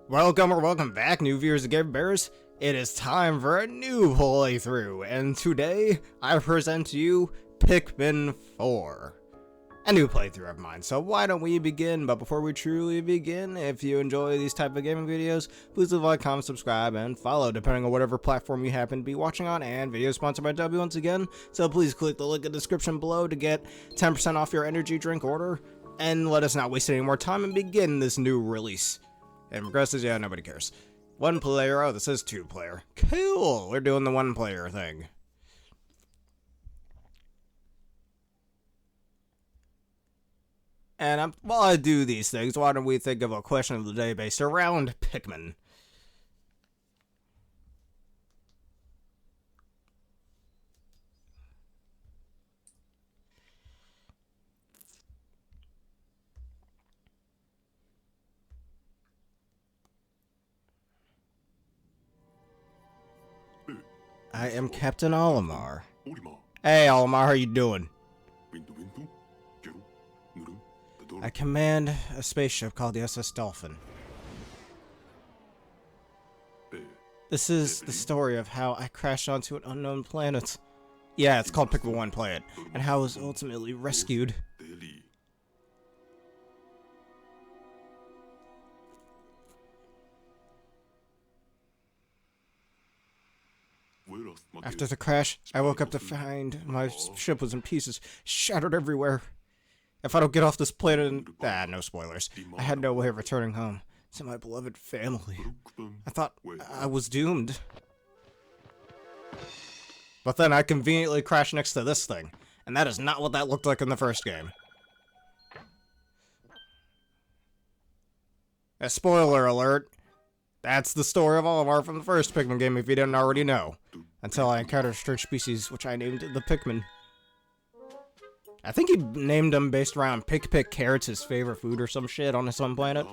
Welcome or welcome back, new viewers of Game Bears. It is time for a new playthrough, and today I present to you Pikmin 4. A new playthrough of mine, so why don't we begin? But before we truly begin, if you enjoy these type of gaming videos, please leave a like, comment, subscribe, and follow, depending on whatever platform you happen to be watching on, and video sponsored by W once again, so please click the link in the description below to get 10% off your energy drink order, and let us not waste any more time and begin this new release. And progresses, yeah, nobody cares. One player, oh, this is two player. Cool, we're doing the one player thing. And while I do these things, why don't we think of a question of the day based around Pikmin? I am Captain Olimar. Hey Olimar, how you doing? I command a spaceship called the SS Dolphin. This is the story of how I crashed onto an unknown planet. Yeah, it's called Pikmin 1, play it. And how I was ultimately rescued. After the crash, I woke up to find my ship was in pieces, shattered everywhere. If I don't get off this planet and... no spoilers. I had no way of returning home to my beloved family. I thought I was doomed. But then I conveniently crashed next to this thing, and that is not what that looked like in the first game. A spoiler alert. That's the story of Olimar from the first Pikmin game if you didn't already know. Until I encountered a strange species, which I named the Pikmin. I think he named them based around Pick carrots, his favorite food or some shit on his own planet.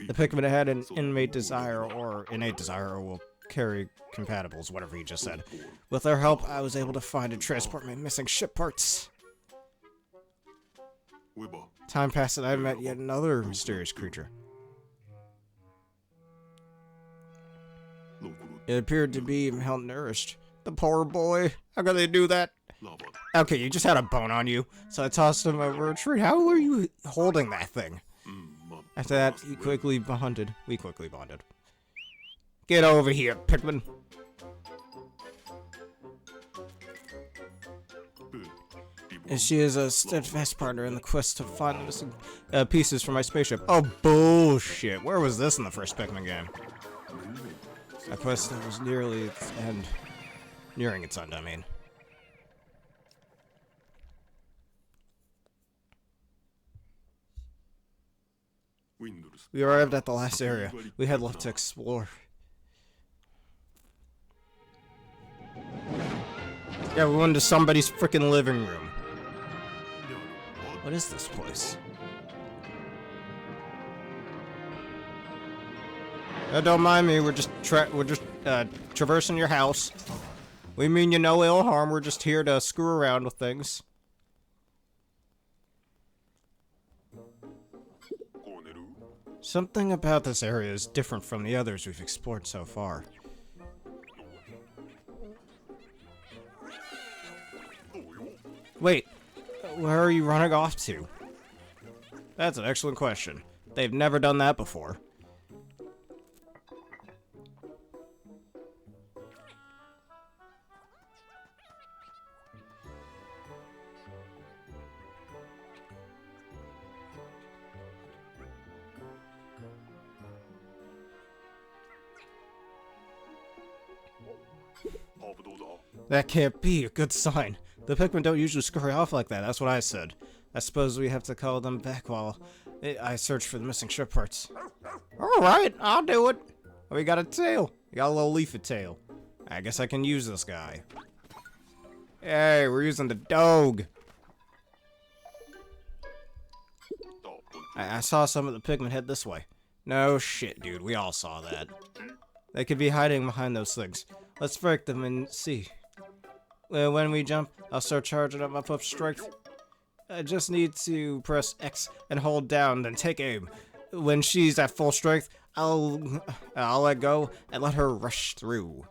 The Pikmin had an innate desire, or will carry compatibles, whatever he just said. With their help, I was able to find and transport my missing ship parts. Time passed and I met yet another mysterious creature. It appeared to be malnourished. The poor boy. How could they do that? Okay, you just had a bone on you, so I tossed him over a tree. How were you holding that thing? After that, we quickly bonded. Get over here, Pikmin. And she is a steadfast partner in the quest to find the missing pieces for my spaceship. Oh, bullshit. Where was this in the first Pikmin game? A quest that was nearly its end. Nearing its end, I mean. We arrived at the last area we had left to explore. Yeah, we went into somebody's freaking living room. What is this place? Don't mind me, we're just traversing your house. We mean you no ill harm, we're just here to screw around with things. Something about this area is different from the others we've explored so far. Wait, where are you running off to? That's an excellent question. They've never done that before. That can't be a good sign. The Pikmin don't usually scurry off like that, that's what I said. I suppose we have to call them back while I search for the missing ship parts. Alright, I'll do it. We got a tail. We got a little leafy tail. I guess I can use this guy. Hey, we're using the dog. I saw some of the Pikmin head this way. No shit, dude, we all saw that. They could be hiding behind those things. Let's break them and see. When we jump, I'll start charging up my pup strength. I just need to press X and hold down, then take aim. When she's at full strength, I'll let go and let her rush through.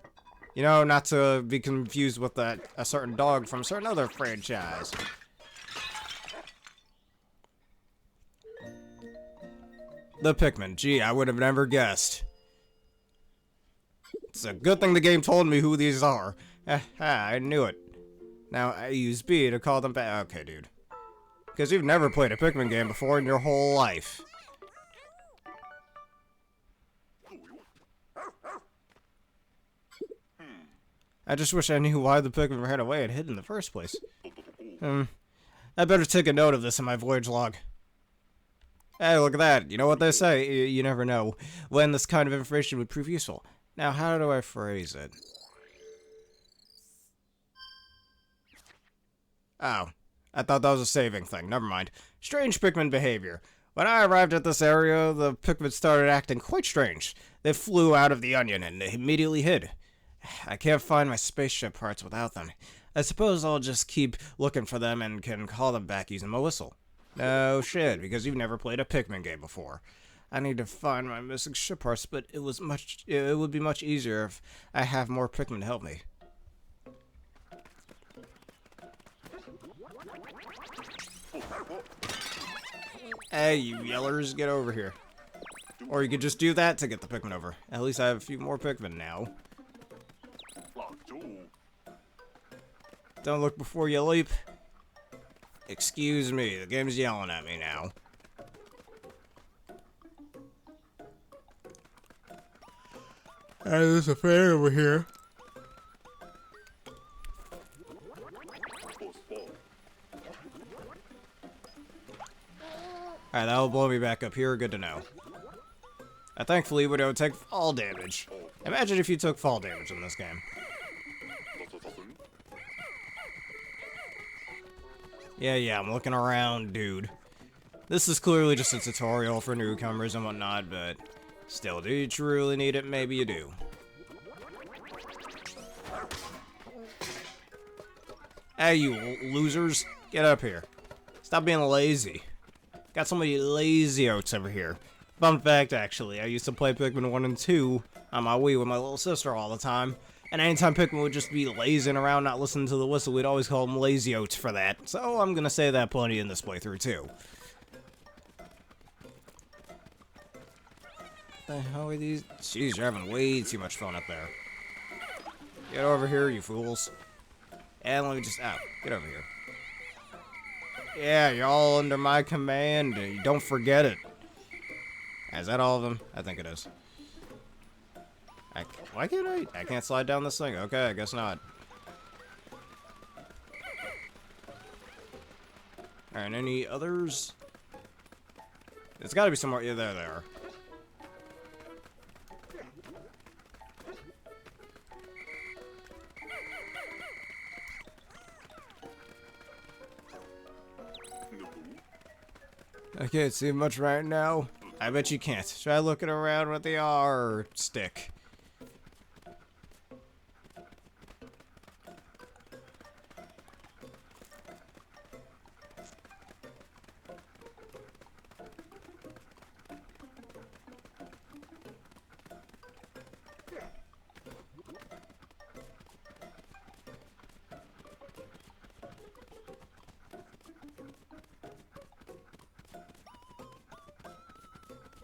You know, not to be confused with a certain dog from a certain other franchise. The Pikmin. Gee, I would have never guessed. It's a good thing the game told me who these are. I knew it. Now, I use B to call them back. Okay, dude. Because you've never played a Pikmin game before in your whole life. I just wish I knew why the Pikmin ran away and hid in the first place. I better take a note of this in my voyage log. Hey, look at that. You know what they say? You never know when this kind of information would prove useful. Now, how do I phrase it? Oh, I thought that was a saving thing. Never mind. Strange Pikmin behavior. When I arrived at this area, the Pikmin started acting quite strange. They flew out of the onion and immediately hid. I can't find my spaceship parts without them. I suppose I'll just keep looking for them and can call them back using my whistle. No shit, because you've never played a Pikmin game before. I need to find my missing ship parts, but it would be much easier if I have more Pikmin to help me. Hey, you yellers, get over here. Or you could just do that to get the Pikmin over. At least I have a few more Pikmin now. Don't look before you leap. Excuse me, the game's yelling at me now. Hey, there's a fan over here. Alright, that'll blow me back up here, good to know. Thankfully, we don't take fall damage. Imagine if you took fall damage in this game. Yeah, I'm looking around, dude. This is clearly just a tutorial for newcomers and whatnot, but still, do you truly need it? Maybe you do. Hey, you losers, get up here. Stop being lazy. Got so many lazy oats over here. Fun fact, actually, I used to play Pikmin 1 and 2 on my Wii with my little sister all the time. And anytime Pikmin would just be lazing around, not listening to the whistle, we'd always call them lazy oats for that. So I'm gonna say that plenty in this playthrough, too. What the hell are these? Jeez, you're having way too much fun up there. Get over here, you fools. And let me just... Ow, get over here. Yeah, you're all under my command. Don't forget it. Is that all of them? I think it is. Why can't I can't slide down this thing? Okay, I guess not. Alright, any others? There's gotta be some more. Yeah, there they are. I can't see much right now. I bet you can't. Try looking around with the R stick.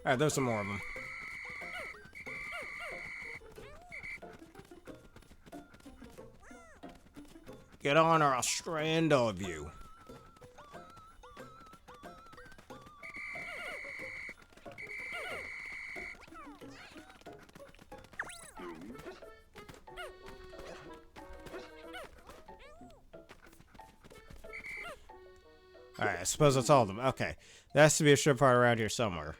Alright, there's some more of them. Get on or I'll strand all of you. Alright, I suppose that's all of them. Okay. There has to be a ship part around here somewhere.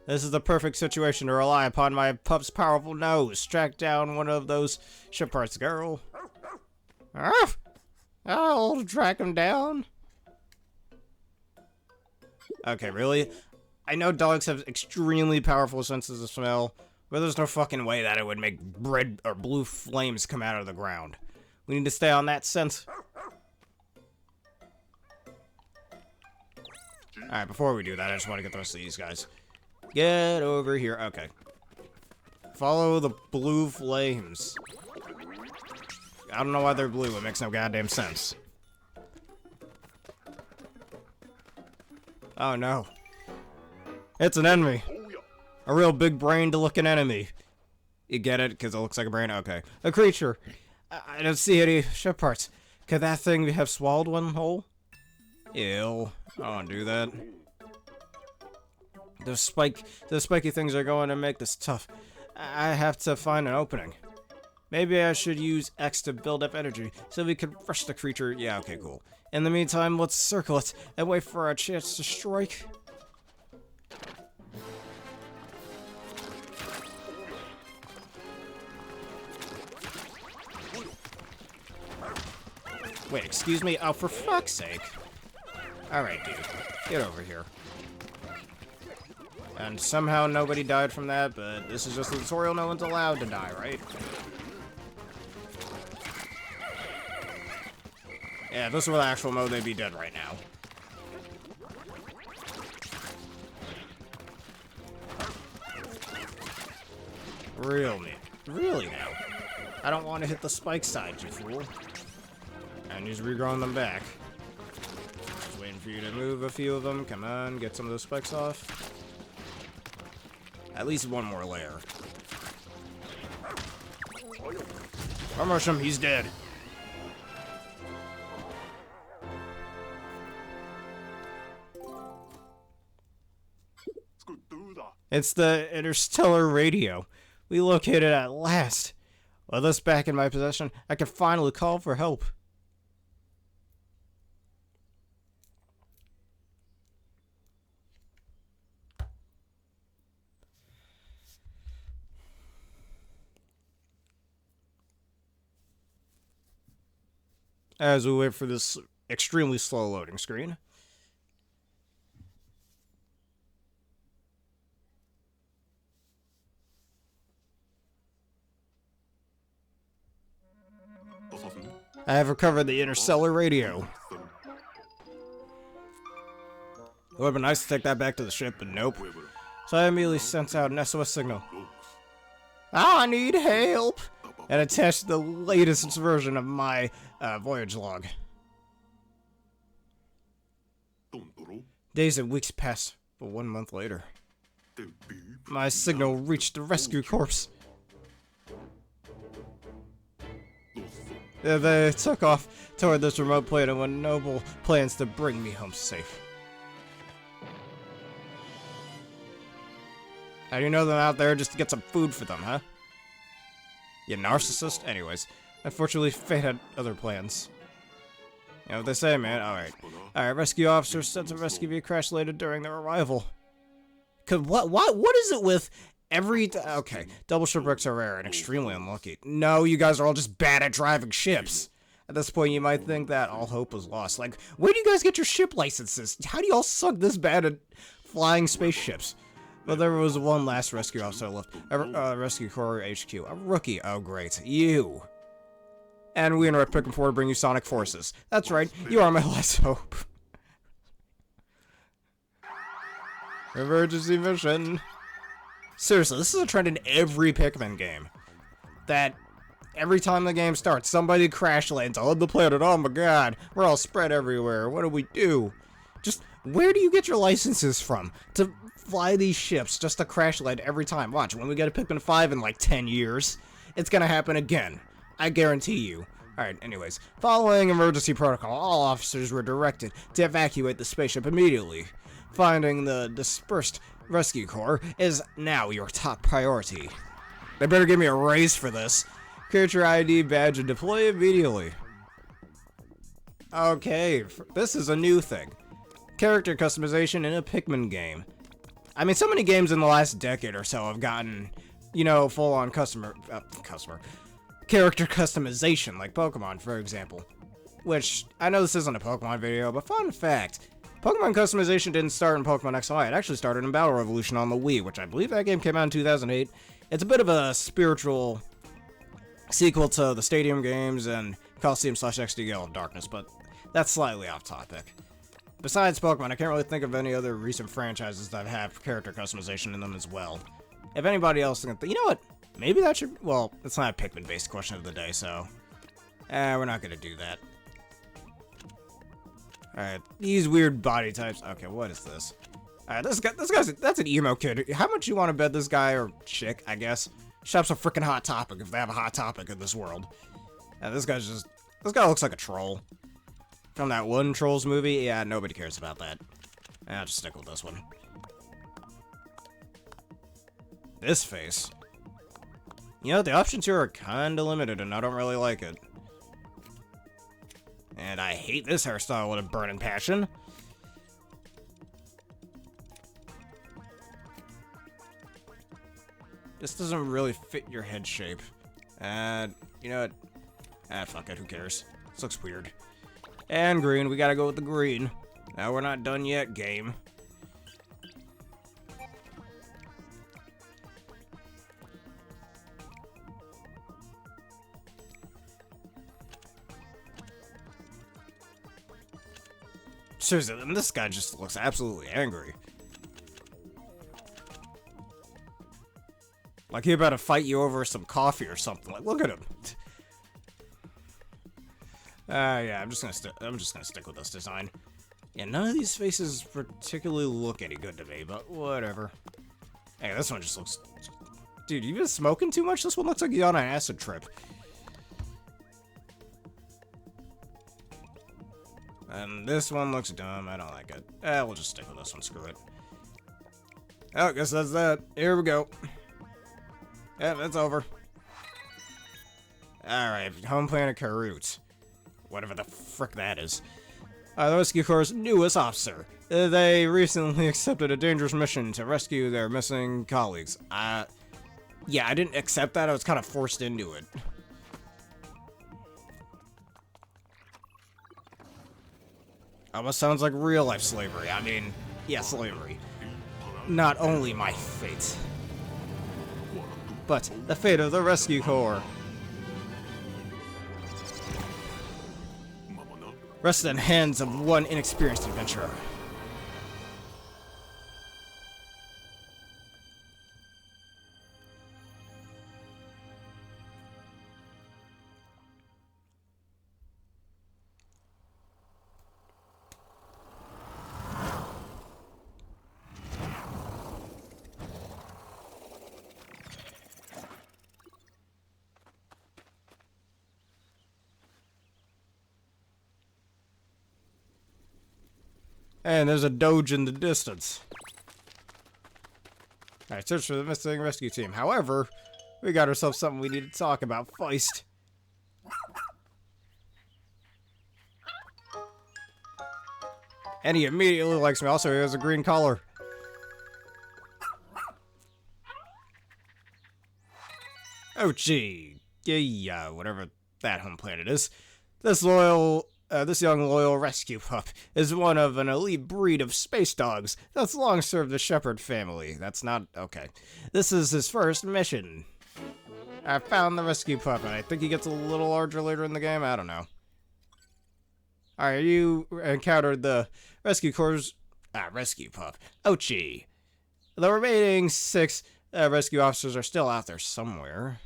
This is the perfect situation to rely upon my pup's powerful nose. Track down one of those ship parts, girl. I'll track him down. Okay, really? I know dogs have extremely powerful senses of smell, but there's no fucking way that it would make red or blue flames come out of the ground. We need to stay on that sense. Alright, before we do that, I just want to get the rest of these guys. Get over here. Okay. Follow the blue flames. I don't know why they're blue. It makes no goddamn sense. Oh no. It's an enemy. A real big-brained looking enemy. You get it? Because it looks like a brain? Okay. A creature. I don't see any ship parts. Could that thing have swallowed one whole? Ew. I don't want to do that. Those spiky things are going to make this tough. I have to find an opening. Maybe I should use X to build up energy so we can rush the creature. Yeah, okay, cool. In the meantime, let's circle it and wait for our chance to strike. Wait, excuse me? Oh, for fuck's sake. Alright, dude. Get over here. And somehow nobody died from that, but this is just a tutorial. No one's allowed to die, right? Yeah, if this were the actual mode, they'd be dead right now. Really now? I don't want to hit the spike side, you fool. And he's regrowing them back. Just waiting for you to move a few of them. Come on, get some of those spikes off. At least one more layer. Rush him, he's dead. It's the interstellar radio. We located it at last. With this back in my possession, I can finally call for help. As we wait for this extremely slow loading screen. I have recovered the interstellar radio. It would have been nice to take that back to the ship, but nope. So I immediately sent out an SOS signal. I need help! And attached the latest version of my voyage log. Days and weeks passed, but 1 month later, my signal reached the rescue corps. They took off toward this remote planet with noble plans to bring me home safe. How do you know them out there just to get some food for them, huh? You narcissist? Anyways, unfortunately, fate had other plans. You know what they say, man? Alright, rescue officers sent to rescue me crash landed during their arrival. Cause what is it with every... Okay, double shipwrecks are rare and extremely unlucky. No, you guys are all just bad at driving ships. At this point, you might think that all hope was lost. Like, where do you guys get your ship licenses? How do you all suck this bad at flying spaceships? But there was one last rescue officer left. Rescue Corps HQ. A rookie. Oh, great. You. And we interrupt Pikmin 4 to bring you Sonic Forces. That's right. You are my last hope. Emergency mission. Seriously, this is a trend in every Pikmin game. That every time the game starts, somebody crash lands on the planet. Oh my god. We're all spread everywhere. What do we do? Just, where do you get your licenses from? To fly these ships just to crash land every time. Watch, when we get a Pikmin 5 in like 10 years, it's gonna happen again. I guarantee you. Alright, anyways. Following emergency protocol, all officers were directed to evacuate the spaceship immediately. Finding the dispersed rescue corps is now your top priority. They better give me a raise for this. Create your ID badge and deploy immediately. Okay, this is a new thing. Character customization in a Pikmin game. I mean, so many games in the last decade or so have gotten, you know, full-on character customization, like Pokemon, for example. Which, I know this isn't a Pokemon video, but fun fact, Pokemon customization didn't start in Pokemon XY, it actually started in Battle Revolution on the Wii, which I believe that game came out in 2008. It's a bit of a spiritual sequel to the Stadium games and Coliseum /XD Gale of Darkness, but that's slightly off topic. Besides Pokemon, I can't really think of any other recent franchises that have character customization in them as well. If anybody else can think, you know what? Maybe that should, well, it's not a Pikmin-based question of the day, so we're not gonna do that. Alright, these weird body types. Okay, what is this? Alright, that's an emo kid. How much you want to bet this guy, or chick, I guess, shops a freaking Hot Topic if they have a Hot Topic in this world? This guy looks like a troll. From that one Trolls movie? Yeah, nobody cares about that. I'll just stick with this one. This face. You know, the options here are kinda limited, and I don't really like it. And I hate this hairstyle with a burning passion. This doesn't really fit your head shape. And, you know what? Fuck it, who cares? This looks weird. And green, we gotta go with the green. Now we're not done yet, game. Seriously, and this guy just looks absolutely angry. Like he about to fight you over some coffee or something. Like, look at him. Yeah, I'm just gonna stick with this design. Yeah, none of these faces particularly look any good to me, but whatever. Hey, this one just looks... Dude, you been smoking too much? This one looks like you're on an acid trip. And this one looks dumb. I don't like it. We'll just stick with this one. Screw it. Oh, I guess that's that. Here we go. Yeah, that's over. Alright, home planet Karut. Whatever the frick that is. The Rescue Corps' newest officer. They recently accepted a dangerous mission to rescue their missing colleagues. Yeah, I didn't accept that. I was kind of forced into it. Almost sounds like real-life slavery. I mean, yeah, slavery. Not only my fate, but the fate of the Rescue Corps. Rested in the hands of one inexperienced adventurer. And there's a doge in the distance. Alright, search for the missing rescue team. However, we got ourselves something we need to talk about. Feist. And he immediately likes me. Also, he has a green collar. Oh, gee. Yeah, whatever that home planet is. This young loyal rescue pup is one of an elite breed of space dogs that's long served the Shepherd family. That's not okay. This is his first mission. I found the rescue pup, and I think he gets a little larger later in the game. I don't know. Alright, you encountered the rescue corps. Rescue pup. Ouchie. The remaining 6 rescue officers are still out there somewhere.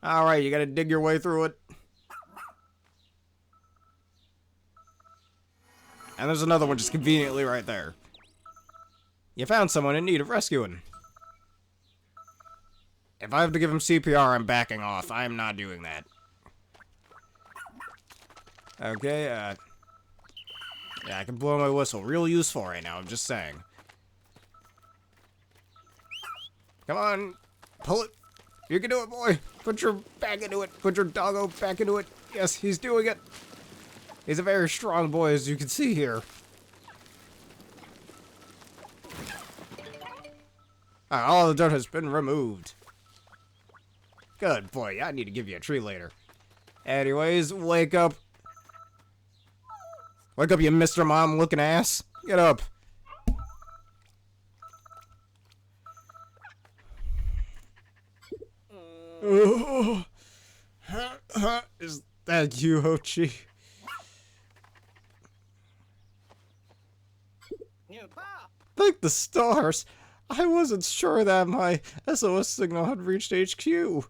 Alright, you gotta dig your way through it. And there's another one just conveniently right there. You found someone in need of rescuing. If I have to give him CPR, I'm backing off. I am not doing that. Okay, yeah, I can blow my whistle. Real useful right now, I'm just saying. Come on, pull it. You can do it, boy. Put your back into it. Put your doggo back into it. Yes, he's doing it. He's a very strong boy, as you can see here. All the dirt has been removed. Good boy. I need to give you a treat later. Anyways, wake up. Wake up, you Mr. Mom looking ass. Get up. Thank you, Hochi. Thank the stars. I wasn't sure that my SOS signal had reached HQ.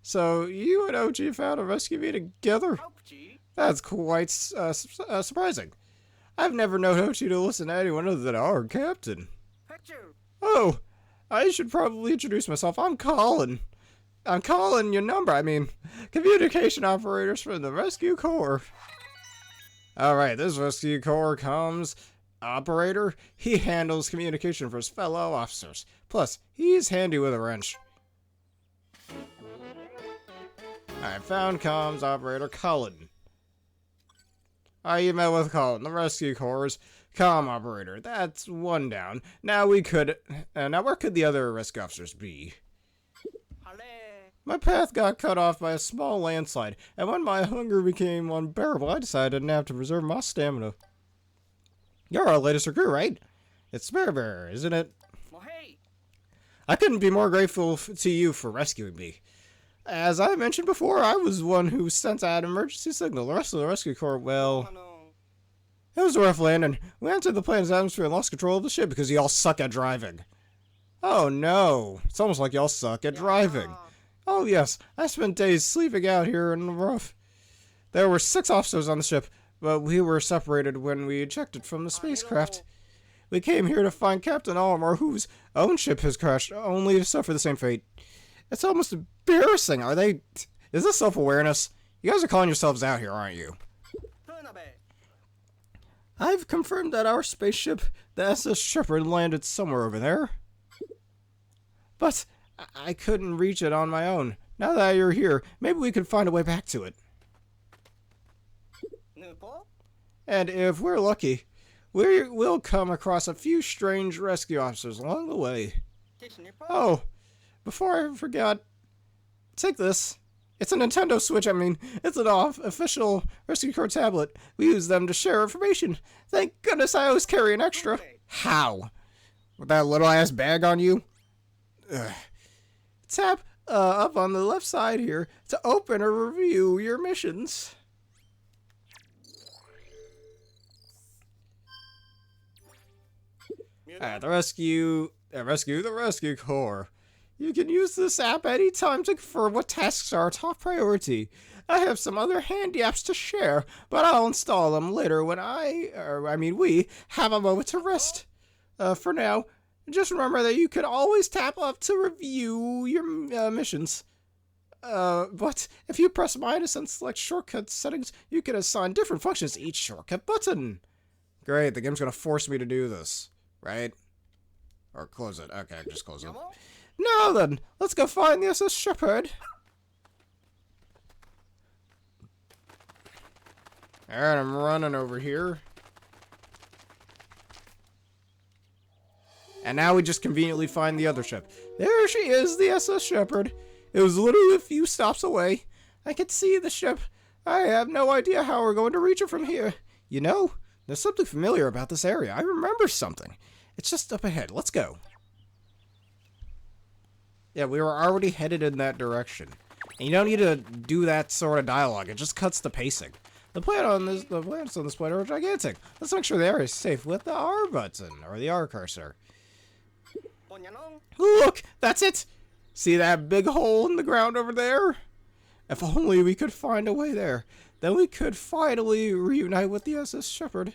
So you and OG found a rescue me together? That's quite surprising. I've never known Hochi to listen to anyone other than our captain. Oh, I should probably introduce myself. I'm Colin. I'm calling your number. I mean, communication operators from the Rescue Corps. Alright, this Rescue Corps comes operator. He handles communication for his fellow officers. Plus, he's handy with a wrench. Alright, found comms operator Colin. You met with Colin, the Rescue Corps' comm operator. That's one down. Now where could the other rescue officers be? My path got cut off by a small landslide, and when my hunger became unbearable, I decided to nap to preserve my stamina. You're our latest recruit, right? It's Bear, isn't it? I couldn't be more grateful to you for rescuing me. As I mentioned before, I was one who sent out an emergency signal. The rest of the rescue corps, well... It was a rough landing. We entered the planet's atmosphere and lost control of the ship because y'all suck at driving. Oh no, it's almost like y'all suck at driving. Oh yes, I spent days sleeping out here in the rough. There were 6 officers on the ship, but we were separated when we ejected from the spacecraft. We came here to find Captain Olimar, whose own ship has crashed, only to suffer the same fate. It's almost embarrassing. Is this self-awareness? You guys are calling yourselves out here, aren't you? I've confirmed that our spaceship, the SS Shepherd, landed somewhere over there. But I couldn't reach it on my own. Now that you're here, maybe we could find a way back to it. And if we're lucky, we'll come across a few strange rescue officers along the way. Oh, before I forgot, take this. It's a Nintendo Switch, it's an official Rescue Corps tablet. We use them to share information. Thank goodness I always carry an extra. How? With that little ass bag on you? Ugh. Tap up on the left side here to open or review your missions. Alright, the Rescue Corps. You can use this app anytime to confirm what tasks are top priority. I have some other handy apps to share, but I'll install them later when we have a moment to rest. For now, just remember that you can always tap up to review your missions. But if you press minus and select shortcut settings, you can assign different functions to each shortcut button. Great, the game's gonna force me to do this, right? Or close it. Okay, just close it. Now then, let's go find the SS Shepherd. Alright, I'm running over here. And now we just conveniently find the other ship. There she is, the SS Shepherd. It was literally a few stops away. I can see the ship. I have no idea how we're going to reach it from here. You know, there's something familiar about this area. I remember something. It's just up ahead. Let's go. Yeah, we were already headed in that direction. And you don't need to do that sort of dialogue. It just cuts the pacing. The planets on this planet are gigantic. Let's make sure the area is safe with the R button, or the R cursor. Look! That's it! See that big hole in the ground over there? If only we could find a way there. Then we could finally reunite with the SS Shepherd.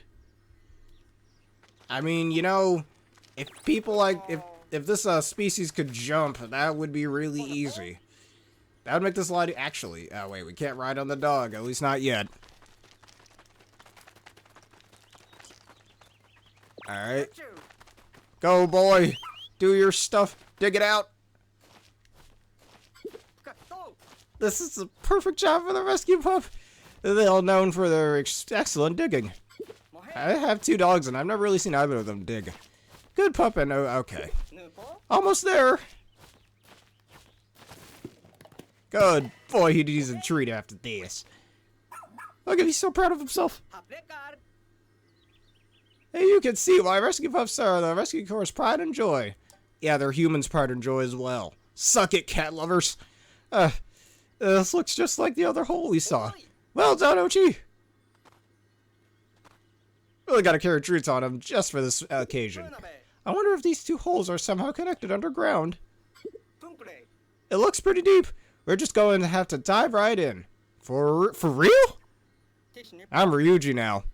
I mean, you know, if this species could jump, that would be really easy. That would make this a lot actually. Oh wait, we can't ride on the dog, at least not yet. Alright. Go, boy! Do your stuff. Dig it out. This is a perfect job for the rescue pup. They're all known for their excellent digging. I have 2 dogs and I've never really seen either of them dig. Good pup and okay. Almost there. Good boy, he needs a treat after this. Look at, he's so proud of himself. Hey, you can see why rescue pups are the Rescue Corps' pride and joy. Yeah, they're humans' pride and joy as well. Suck it, cat lovers. This looks just like the other hole we saw. Well done, Ochi! Really gotta carry treats on him just for this occasion. I wonder if these two holes are somehow connected underground. It looks pretty deep. We're just going to have to dive right in. For real? I'm Ryuji now.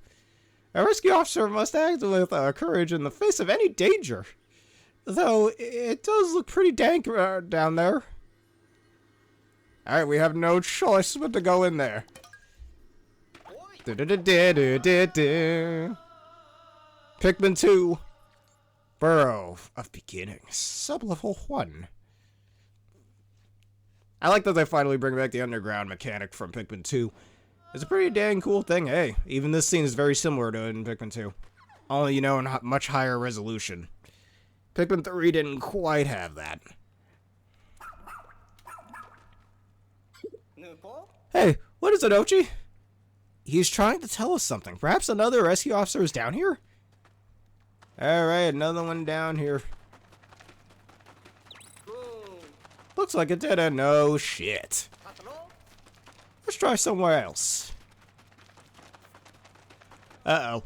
A rescue officer must act with courage in the face of any danger. Though, it does look pretty dank down there. Alright, we have no choice but to go in there. Pikmin 2. Burrow of Beginnings. Sublevel 1. I like that they finally bring back the underground mechanic from Pikmin 2. It's a pretty dang cool thing. Hey, even this scene is very similar to it in Pikmin 2. Only, you know, in much higher resolution. Pikmin 3 didn't quite have that. Hey, what is it, Ochi? He's trying to tell us something. Perhaps another rescue officer is down here? Alright, another one down here. Looks like it did a no shit. Let's try somewhere else. Uh-oh.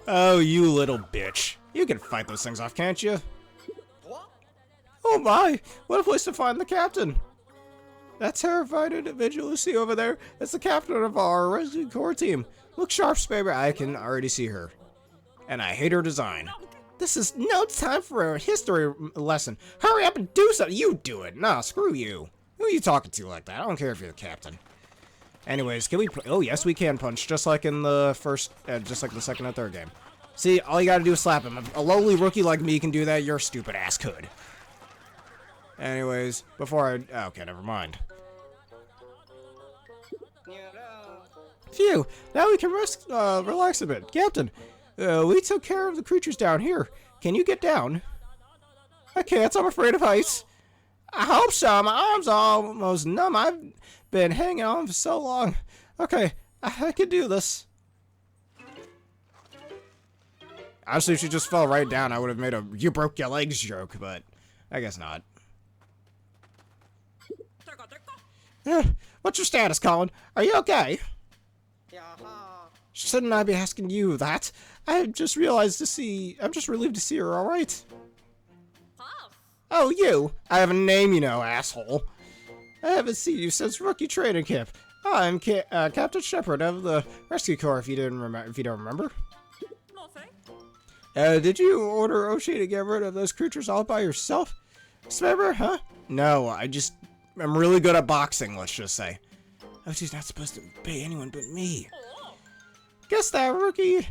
Oh, you little bitch. You can fight those things off, can't you? Oh my! What a place to find the captain! That terrified individual you see over there is the captain of our rescue corps team. Look sharp, Spaber. I can already see her. And I hate her design. This is no time for a history lesson. Hurry up and do something. You do it. Nah, screw you. Who are you talking to like that? I don't care if you're the captain. Anyways, can we... Oh, yes, we can punch. Just like in the first... just like the second and third game. See, all you gotta do is slap him. If a lowly rookie like me can do that, your stupid ass could. Anyways, before I... Okay, never mind. Phew, now we can relax a bit. Captain, we took care of the creatures down here. Can you get down? I can't, I'm afraid of heights. I hope so, my arms are almost numb. I've been hanging on for so long. Okay, I can do this. Honestly, if she just fell right down, I would have made a "you broke your legs" joke, but I guess not. What's your status, Colin? Are you okay? Shouldn't I be asking you that? I'm just relieved to see you're alright. Oh, you! I have a name, you know, asshole. I haven't seen you since rookie training camp. I'm Captain Shepard of the Rescue Corps, if you don't remember. Did you order Oshi to get rid of those creatures all by yourself? Smember, huh? No, I'm really good at boxing, let's just say. Oshi's not supposed to pay anyone but me. Guess that rookie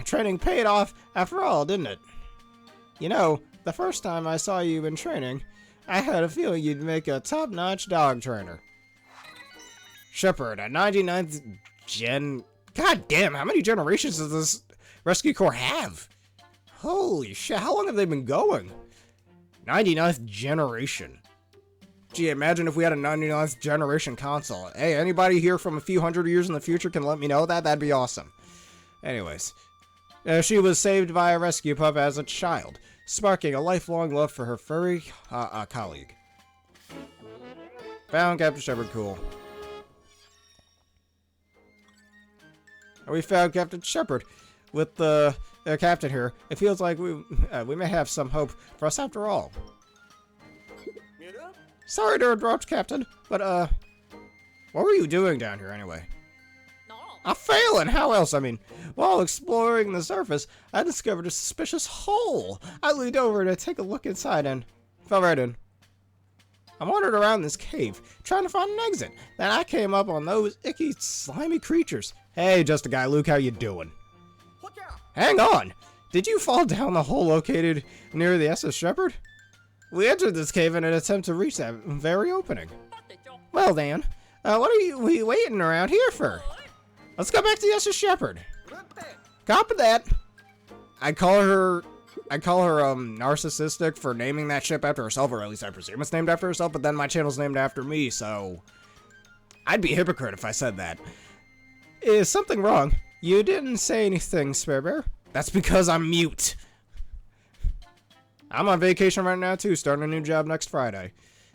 training paid off after all, didn't it? You know, the first time I saw you in training, I had a feeling you'd make a top-notch dog trainer. Shepard, a 99th gen... God damn, how many generations does this Rescue Corps have? Holy shit, how long have they been going? 99th generation. Gee, imagine if we had a 99th generation console. Hey, anybody here from a few hundred years in the future can let me know that? That'd be awesome. Anyways, she was saved by a rescue pup as a child, sparking a lifelong love for her furry colleague. Found Captain Shepard, cool. And we found Captain Shepard with the captain here. It feels like we may have some hope for us after all. Sorry to interrupt, Captain, but, what were you doing down here anyway? I'm failing! How else? I mean, while exploring the surface, I discovered a suspicious hole. I leaned over to take a look inside and fell right in. I wandered around this cave, trying to find an exit. Then I came up on those icky, slimy creatures. Hey, just a guy, Luke, how you doing? Hang on! Did you fall down the hole located near the SS Shepard? We entered this cave in an attempt to reach that very opening. Well then, what are we waiting around here for? Let's go back to the SS Shepard. Copy that. I call her narcissistic for naming that ship after herself, or at least I presume it's named after herself, but then my channel's named after me, so I'd be a hypocrite if I said that. Is something wrong? You didn't say anything, Spare Bear. That's because I'm mute. I'm on vacation right now too, starting a new job next Friday.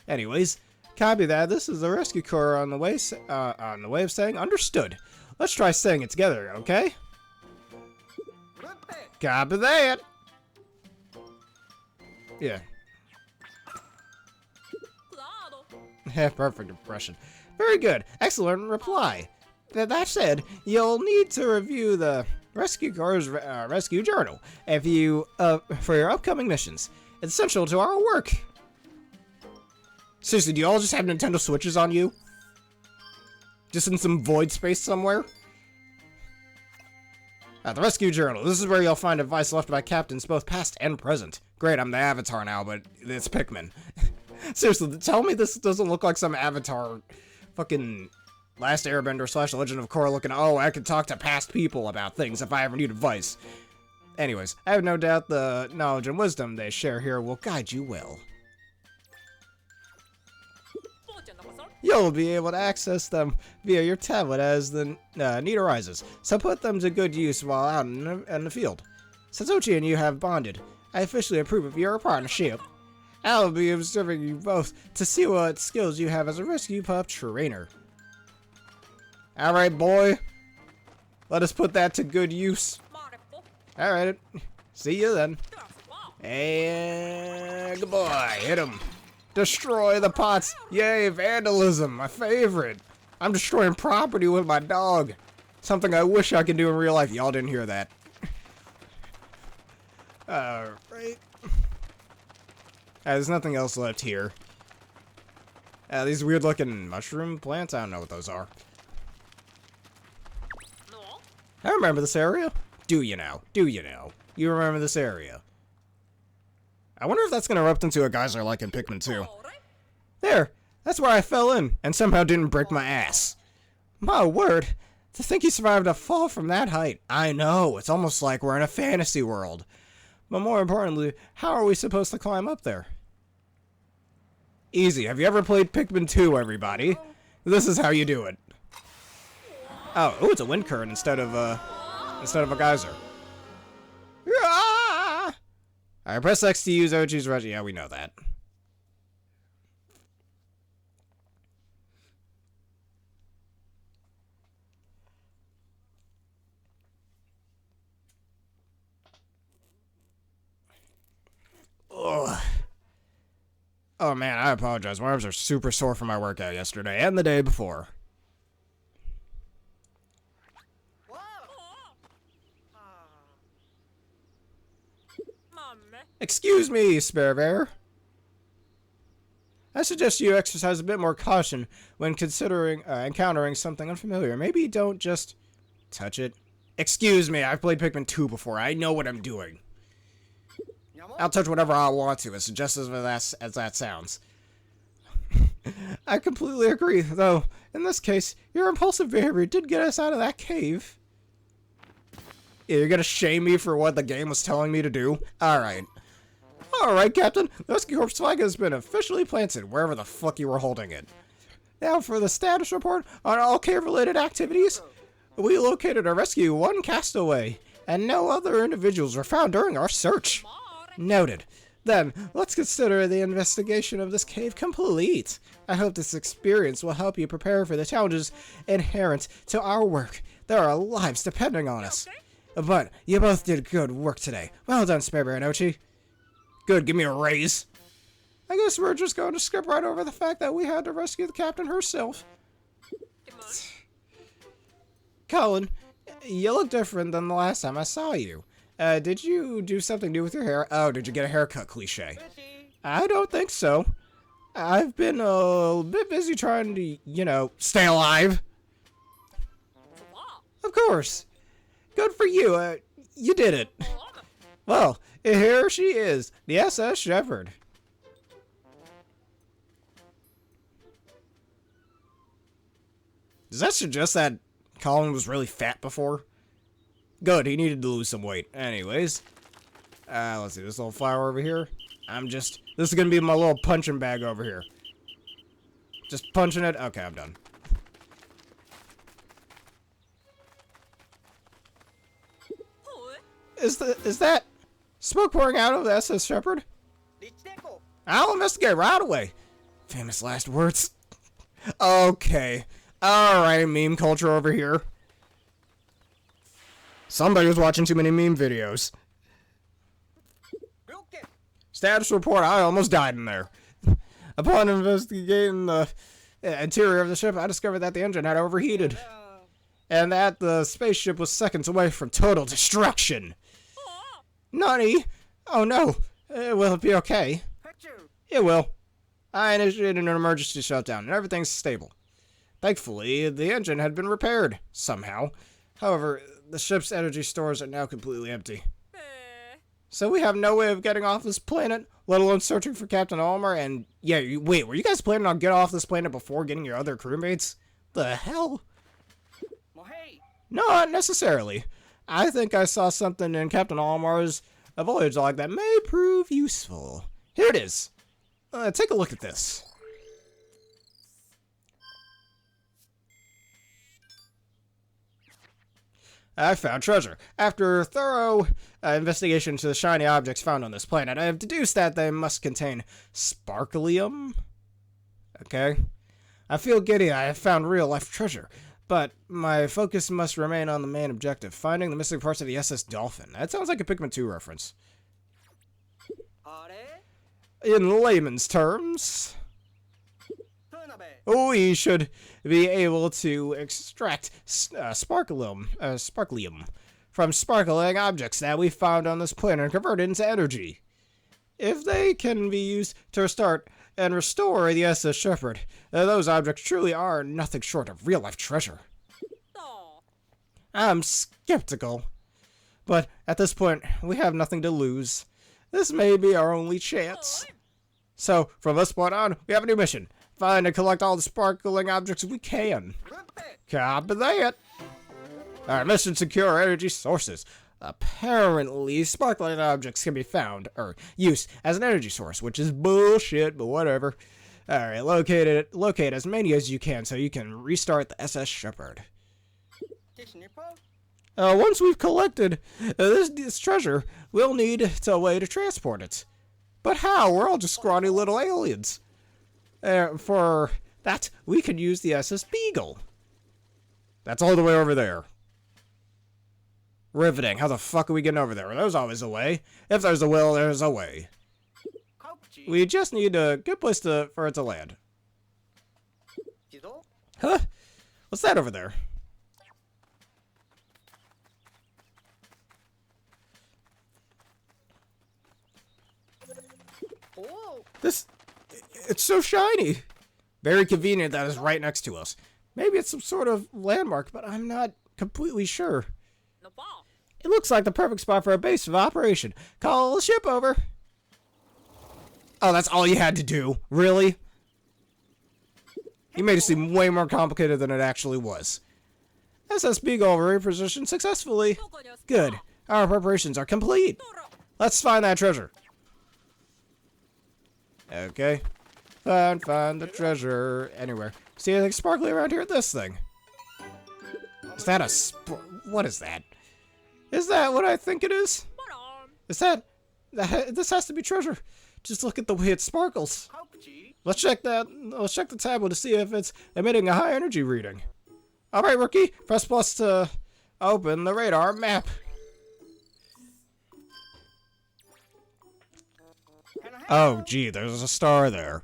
Anyways, Copy that. This is the rescue corps on the way of saying understood. Let's try saying it together, okay? Copy that. Yeah. Perfect impression. Very good. Excellent reply. That said, you'll need to review the Rescue Corps' rescue journal for your upcoming missions. It's essential to our work. Seriously, do you all just have Nintendo Switches on you? Just in some void space somewhere? The Rescue Journal. This is where you'll find advice left by captains both past and present. Great, I'm the Avatar now, but it's Pikmin. Seriously, tell me this doesn't look like some Avatar fucking Last Airbender / Legend of Korra looking, oh, I can talk to past people about things if I ever need advice. Anyways, I have no doubt the knowledge and wisdom they share here will guide you well. You'll be able to access them via your tablet as the need arises, so put them to good use while out in the field. Since Ochi and you have bonded, I officially approve of your partnership. I'll be observing you both to see what skills you have as a rescue pup trainer. Alright, boy. Let us put that to good use. Alright. See you then. And goodbye. Hit him. Destroy the pots. Yay, vandalism. My favorite. I'm destroying property with my dog. Something I wish I could do in real life. Y'all didn't hear that. Alright. There's nothing else left here. These weird looking mushroom plants, I don't know what those are. I remember this area. Do you now? Do you know? You remember this area. I wonder if that's gonna erupt into a geyser like in Pikmin 2. There! That's where I fell in, and somehow didn't break my ass. My word! To think you survived a fall from that height. I know, it's almost like we're in a fantasy world. But more importantly, how are we supposed to climb up there? Easy. Have you ever played Pikmin 2, everybody? This is how you do it. Oh, it's a wind current instead of a geyser. Ah! Alright, press X to use Ochi's Reggie. Yeah, we know that. Ugh. Oh man, I apologize. My arms are super sore from my workout yesterday and the day before. Excuse me, Spare Bear. I suggest you exercise a bit more caution when considering encountering something unfamiliar. Maybe don't just touch it. Excuse me, I've played Pikmin 2 before. I know what I'm doing. I'll touch whatever I want to, as suggestive as that sounds. I completely agree, though. In this case, your impulsive behavior did get us out of that cave. Yeah, you're gonna shame me for what the game was telling me to do? Alright. Alright, Captain. The Rescue Corps flag has been officially planted, wherever the fuck you were holding it. Now for the status report on all cave-related activities. We located a Rescue 1 castaway, and no other individuals were found during our search. Noted. Then, let's consider the investigation of this cave complete. I hope this experience will help you prepare for the challenges inherent to our work. There are lives depending on us. But, you both did good work today. Well done, Spare Bear and Ochi. Good, give me a raise. I guess we're just going to skip right over the fact that we had to rescue the captain herself. Colin, you look different than the last time I saw you. Did you do something new with your hair? Oh, did you get a haircut, cliche? I don't think so. I've been a bit busy trying to, you know, stay alive. Of course. Good for you. You did it. Well, here she is, the SS Shepherd. Does that suggest that Colin was really fat before? Good, he needed to lose some weight. Anyways, let's see, this little flower over here. This is gonna be my little punching bag over here. Just punching it. Okay, I'm done. Is that smoke pouring out of the SS Shepherd? I'll investigate right away. Famous last words. Okay. Alright, meme culture over here. Somebody was watching too many meme videos. Status report, I almost died in there. Upon investigating the interior of the ship, I discovered that the engine had overheated. And that the spaceship was seconds away from total destruction. Nani? Oh no. Will it be okay? It will. I initiated an emergency shutdown and everything's stable. Thankfully, the engine had been repaired, somehow. However, the ship's energy stores are now completely empty. So we have no way of getting off this planet, let alone searching for Captain Olimar, and yeah, wait, were you guys planning on getting off this planet before getting your other crewmates? The hell? No, not necessarily. I think I saw something in Captain Olimar's voyage log that may prove useful. Here it is. Take a look at this. I found treasure. After thorough investigation into the shiny objects found on this planet, I have deduced that they must contain sparklium. Okay. I feel giddy. I have found real-life treasure. But my focus must remain on the main objective, finding the missing parts of the SS Dolphin. That sounds like a Pikmin 2 reference. In layman's terms, we should be able to extract sparklium from sparkling objects that we found on this planet and convert it into energy. If they can be used to restart and restore the SS Shepherd, those objects truly are nothing short of real-life treasure. I'm skeptical, but at this point, we have nothing to lose. This may be our only chance. So, from this point on, we have a new mission. Find and collect all the sparkling objects we can. Copy that. Our mission: secure energy sources. Apparently, sparkling objects can be found, or used, as an energy source, which is bullshit, but whatever. Alright, locate as many as you can so you can restart the SS Shepherd. Once we've collected this treasure, we'll need a way to transport it. But how? We're all just scrawny little aliens. For that, we could use the SS Beagle. That's all the way over there. Riveting. How the fuck are we getting over there? There's always a way. If there's a will, there's a way. We just need a good place for it to land. Huh? What's that over there? It's so shiny. Very convenient that it's right next to us. Maybe it's some sort of landmark, but I'm not completely sure. It looks like the perfect spot for a base of operation. Call the ship over. Oh, that's all you had to do? Really? You made it seem way more complicated than it actually was. SS Beagle repositioned successfully. Good. Our preparations are complete. Let's find that treasure. Okay. Find the treasure anywhere. See anything sparkly around here? This thing. Is that a what is that? Is that what I think it is? Is that this has to be treasure. Just look at the way it sparkles. Let's check the tablet to see if it's emitting a high energy reading. Alright, rookie, press plus to open the radar map. Oh, gee, there's a star there.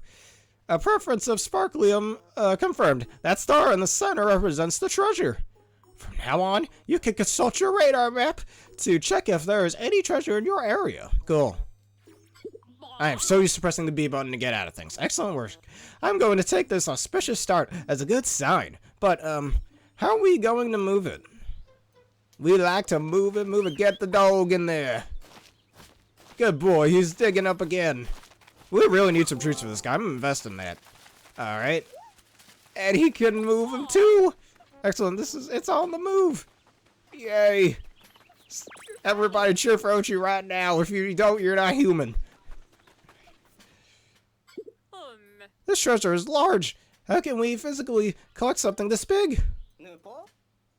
A preference of sparklium confirmed. That star in the center represents the treasure. From now on, you can consult your radar map to check if there is any treasure in your area. Cool. I am so used to pressing the B button to get out of things. Excellent work. I'm going to take this auspicious start as a good sign. But, how are we going to move it? We like to move it, get the dog in there. Good boy, he's digging up again. We really need some troops for this guy. I'm investing that. Alright. And he can move him too. Excellent, it's on the move. Yay. Everybody cheer for Ochi right now. If you don't, you're not human. This treasure is large. How can we physically collect something this big?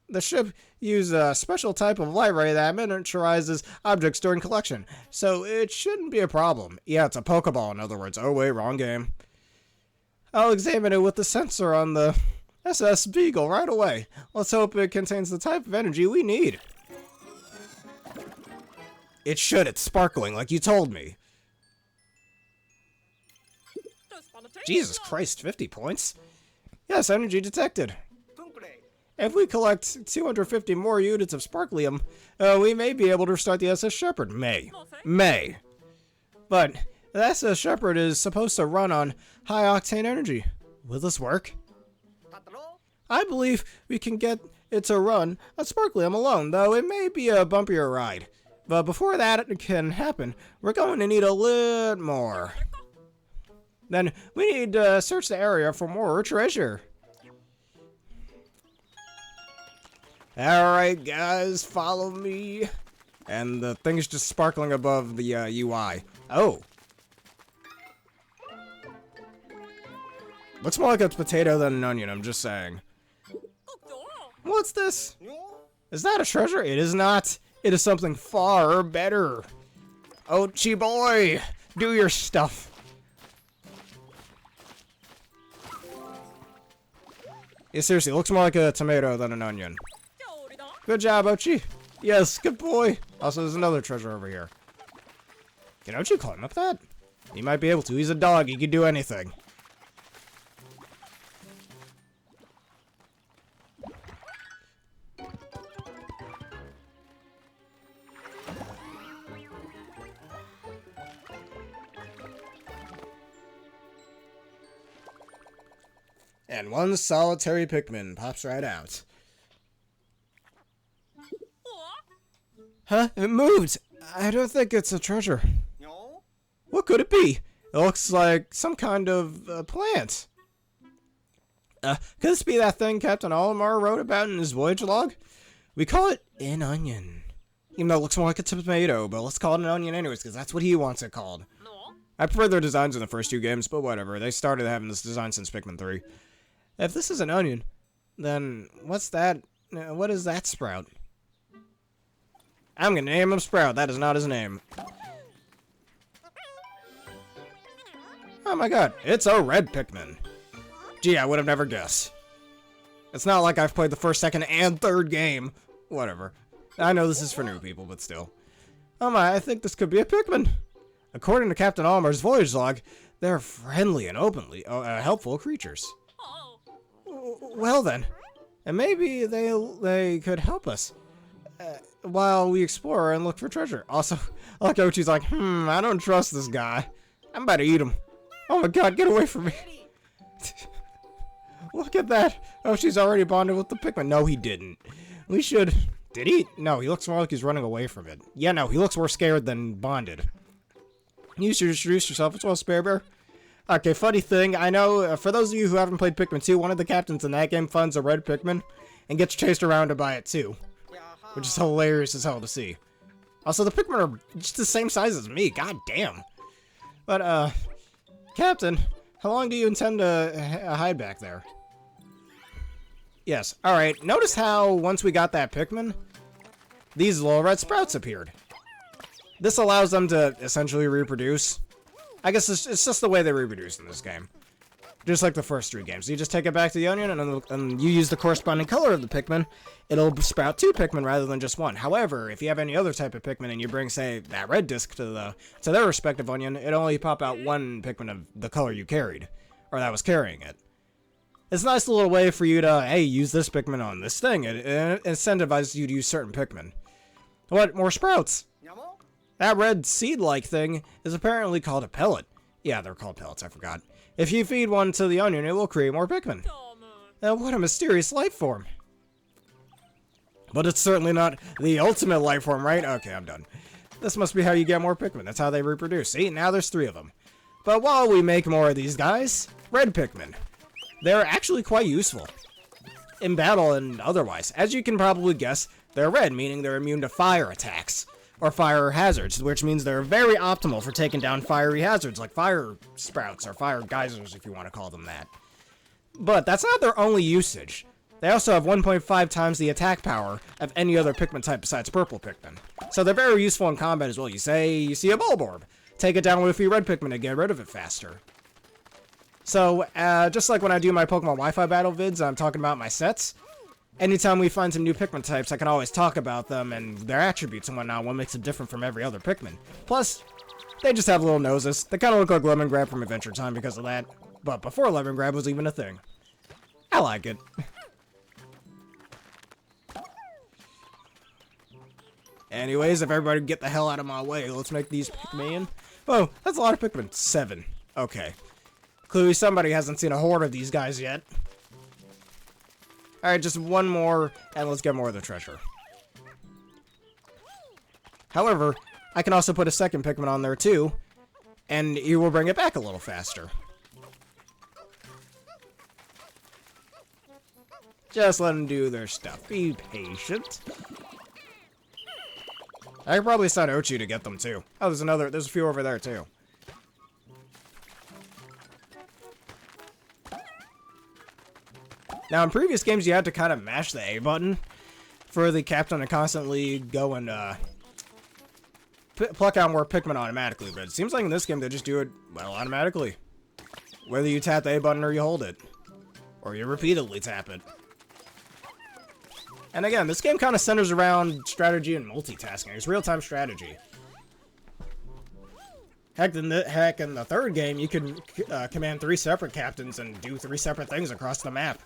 The ship uses a special type of light ray that miniaturizes objects during collection, so it shouldn't be a problem. Yeah, it's a Pokeball, in other words. Oh wait, wrong game. I'll examine it with the sensor on the SS Beagle right away. Let's hope it contains the type of energy we need. It should. It's sparkling, like you told me. Jesus Christ, 50 points? Yes, energy detected. If we collect 250 more units of sparklium, we may be able to restart the SS Shepherd. May. But the SS Shepherd is supposed to run on high-octane energy. Will this work? I believe we can get it to run on sparklium alone, though it may be a bumpier ride. But before that can happen, we're going to need a little more. Then we need to search the area for more treasure. Alright guys, follow me. And the thing is just sparkling above the UI. Oh. Looks more like a potato than an onion, I'm just saying. What's this? Is that a treasure? It is not. It is something far better. Ochi boy, do your stuff. Yeah, seriously, it looks more like a tomato than an onion. Good job, Ochi. Yes, good boy. Also, there's another treasure over here. Can Ochi climb up that? He might be able to. He's a dog. He can do anything. And one solitary Pikmin pops right out. Huh? It moved! I don't think it's a treasure. What could it be? It looks like some kind of plant. Could this be that thing Captain Olimar wrote about in his voyage log? We call it an onion. Even though it looks more like a tomato, but let's call it an onion anyways, because that's what he wants it called. I prefer their designs in the first two games, but whatever. They started having this design since Pikmin 3. If this is an onion, then what's that? What is that sprout? I'm gonna name him Sprout. That is not his name. Oh my god, it's a red Pikmin. Gee, I would have never guessed. It's not like I've played the first, second, and third game. Whatever. I know this is for new people, but still. Oh my, I think this could be a Pikmin. According to Captain Olimar's voyage log, they're friendly and openly helpful creatures. Well then, and maybe they could help us while we explore and look for treasure. Also, like Ochi's like, I don't trust this guy. I'm about to eat him. Oh my god, get away from me. Look at that. Ochi's already bonded with the Pikmin. No, he didn't. We should... Did he? No, he looks more like he's running away from it. Yeah, no, he looks more scared than bonded. You should introduce yourself as well, Spare Bear. Okay, funny thing, I know, for those of you who haven't played Pikmin 2, one of the captains in that game funds a red Pikmin and gets chased around by it too. Which is hilarious as hell to see. Also, the Pikmin are just the same size as me, god damn. But, Captain, how long do you intend to hide back there? Yes, alright, notice how once we got that Pikmin, these little red sprouts appeared. This allows them to essentially reproduce. I guess it's just the way they reproduce in this game. Just like the first three games. You just take it back to the onion, and you use the corresponding color of the Pikmin, it'll sprout 2 Pikmin rather than just 1. However, if you have any other type of Pikmin and you bring, say, that red disc to their respective onion, it'll only pop out 1 Pikmin of the color you carried, or that was carrying it. It's a nice little way for you to, hey, use this Pikmin on this thing. It incentivizes you to use certain Pikmin. What? More sprouts? That red seed-like thing is apparently called a pellet. Yeah, they're called pellets, I forgot. If you feed one to the onion, it will create more Pikmin. What a mysterious life form. But it's certainly not the ultimate life form, right? Okay, I'm done. This must be how you get more Pikmin. That's how they reproduce. See, now there's 3 of them. But while we make more of these guys, red Pikmin. They're actually quite useful. In battle and otherwise. As you can probably guess, they're red, meaning they're immune to fire attacks. Or fire hazards, which means they're very optimal for taking down fiery hazards, like fire sprouts, or fire geysers, if you want to call them that. But that's not their only usage. They also have 1.5 times the attack power of any other Pikmin type besides purple Pikmin. So they're very useful in combat as well. You see a Bulborb. Take it down with a few red Pikmin to get rid of it faster. So, just like when I do my Pokemon Wi-Fi battle vids and I'm talking about my sets, anytime we find some new Pikmin types, I can always talk about them and their attributes and whatnot, what makes it different from every other Pikmin. Plus, they just have little noses. They kind of look like Lemongrab from Adventure Time because of that. But before Lemongrab was even a thing. I like it. Anyways, if everybody get the hell out of my way, let's make these Pikmin. Oh, that's a lot of Pikmin. 7. Okay. Clearly somebody hasn't seen a horde of these guys yet. Alright, just one more, and let's get more of the treasure. However, I can also put a second Pikmin on there too, and you will bring it back a little faster. Just let them do their stuff. Be patient. I could probably send Ochi to get them too. Oh, there's a few over there too. Now, in previous games, you had to kind of mash the A button for the captain to constantly go and pluck out more Pikmin automatically, but it seems like in this game they just do it, well, automatically. Whether you tap the A button or you hold it. Or you repeatedly tap it. And again, this game kind of centers around strategy and multitasking. It's real-time strategy. Heck, in the third game, you could command 3 separate captains and do 3 separate things across the map.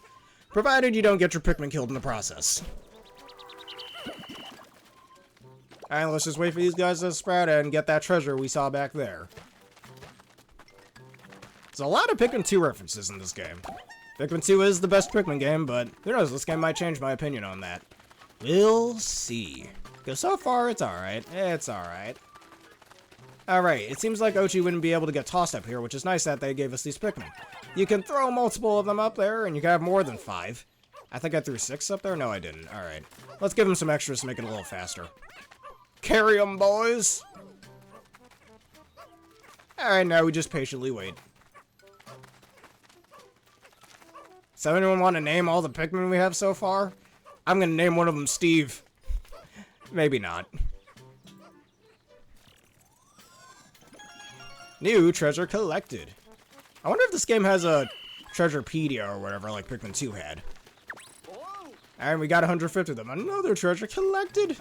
Provided you don't get your Pikmin killed in the process. Alright, let's just wait for these guys to sprout and get that treasure we saw back there. There's a lot of Pikmin 2 references in this game. Pikmin 2 is the best Pikmin game, but who knows, this game might change my opinion on that. We'll see. Because so far, it's alright. It's alright. Alright, it seems like Ochi wouldn't be able to get tossed up here, which is nice that they gave us these Pikmin. You can throw multiple of them up there, and you can have more than 5. I think I threw 6 up there? No, I didn't. Alright. Let's give them some extras to make it a little faster. Carry 'em, boys! Alright, now we just patiently wait. So anyone want to name all the Pikmin we have so far? I'm gonna name one of them Steve. Maybe not. New treasure collected. I wonder if this game has a treasurepedia or whatever like Pikmin 2 had. And we got 150 of them. Another treasure collected.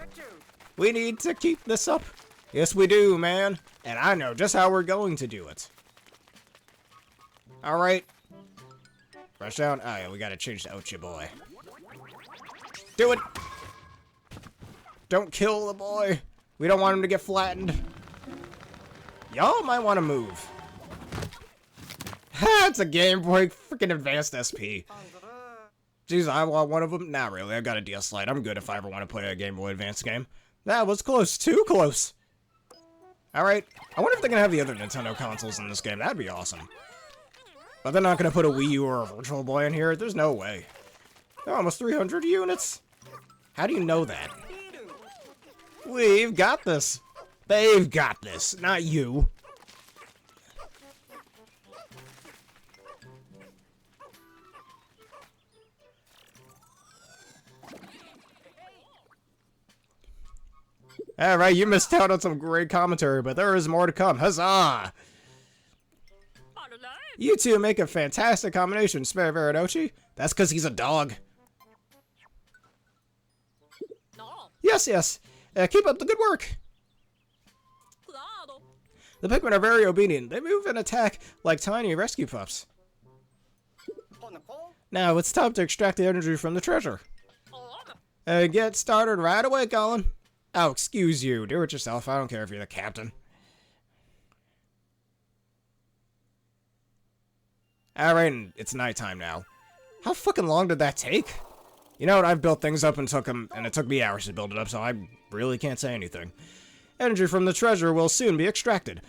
We need to keep this up. Yes, we do, man. And I know just how we're going to do it. Alright. Rush down. Oh, yeah, we gotta change to Ochi boy. Do it! Don't kill the boy. We don't want him to get flattened. Y'all might want to move. Ha! It's a Game Boy freaking Advanced SP. Jeez, I want one of them. Not really. I've got a DS Lite. I'm good if I ever want to play a Game Boy Advance game. That was close. Too close. Alright. I wonder if they're going to have the other Nintendo consoles in this game. That'd be awesome. But they're not going to put a Wii U or a Virtual Boy in here. There's no way. They're almost 300 units. How do you know that? We've got this. They've got this. Not you. Alright, you missed out on some great commentary, but there is more to come. Huzzah! You two make a fantastic combination, Spare Veridochi. That's because he's a dog. Yes, yes. Keep up the good work. The Pikmin are very obedient. They move and attack like tiny rescue pups. Now, it's time to extract the energy from the treasure. Get started right away, Colin. Oh, excuse you. Do it yourself. I don't care if you're the captain. Alright, it's nighttime now. How fucking long did that take? You know what, I've built things up and it took me hours to build it up, so I really can't say anything. Energy from the treasure will soon be extracted.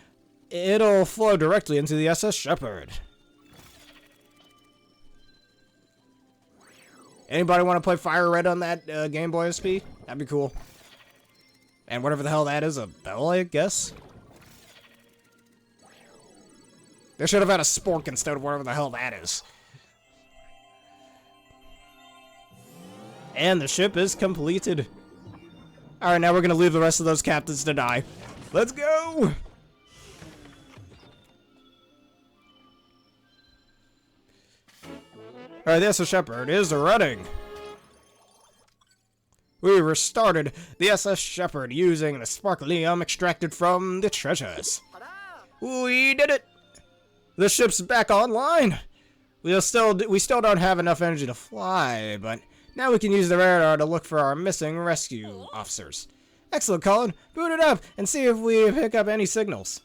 It'll flow directly into the SS Shepherd. Anybody want to play Fire Red on that Game Boy SP? That'd be cool. And whatever the hell that is, a bell, I guess? They should have had a spork instead of whatever the hell that is. And the ship is completed. Alright, now we're gonna leave the rest of those captains to die. Let's go! Alright, the SS Shepherd is running. We restarted the SS Shepherd using the sparklium extracted from the treasures. We did it! The ship's back online! We still don't have enough energy to fly, but now we can use the radar to look for our missing rescue officers. Excellent, Colin. Boot it up and see if we pick up any signals.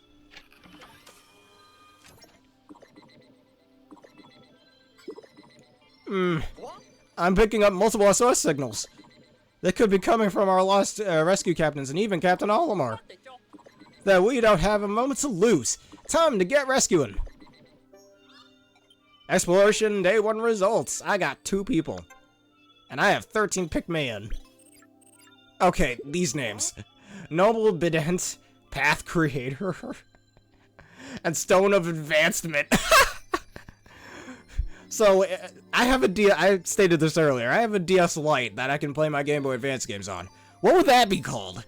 I'm picking up multiple SOS signals. They could be coming from our lost rescue captains and even Captain Olimar. That we don't have a moment to lose. Time to get rescuing. Exploration Day 1 results. I got 2 people. And I have 13 Pikmin. Okay, these names. Noble Bident, Path Creator, and Stone of Advancement. So, I stated this earlier, I have a DS Lite that I can play my Game Boy Advance games on. What would that be called?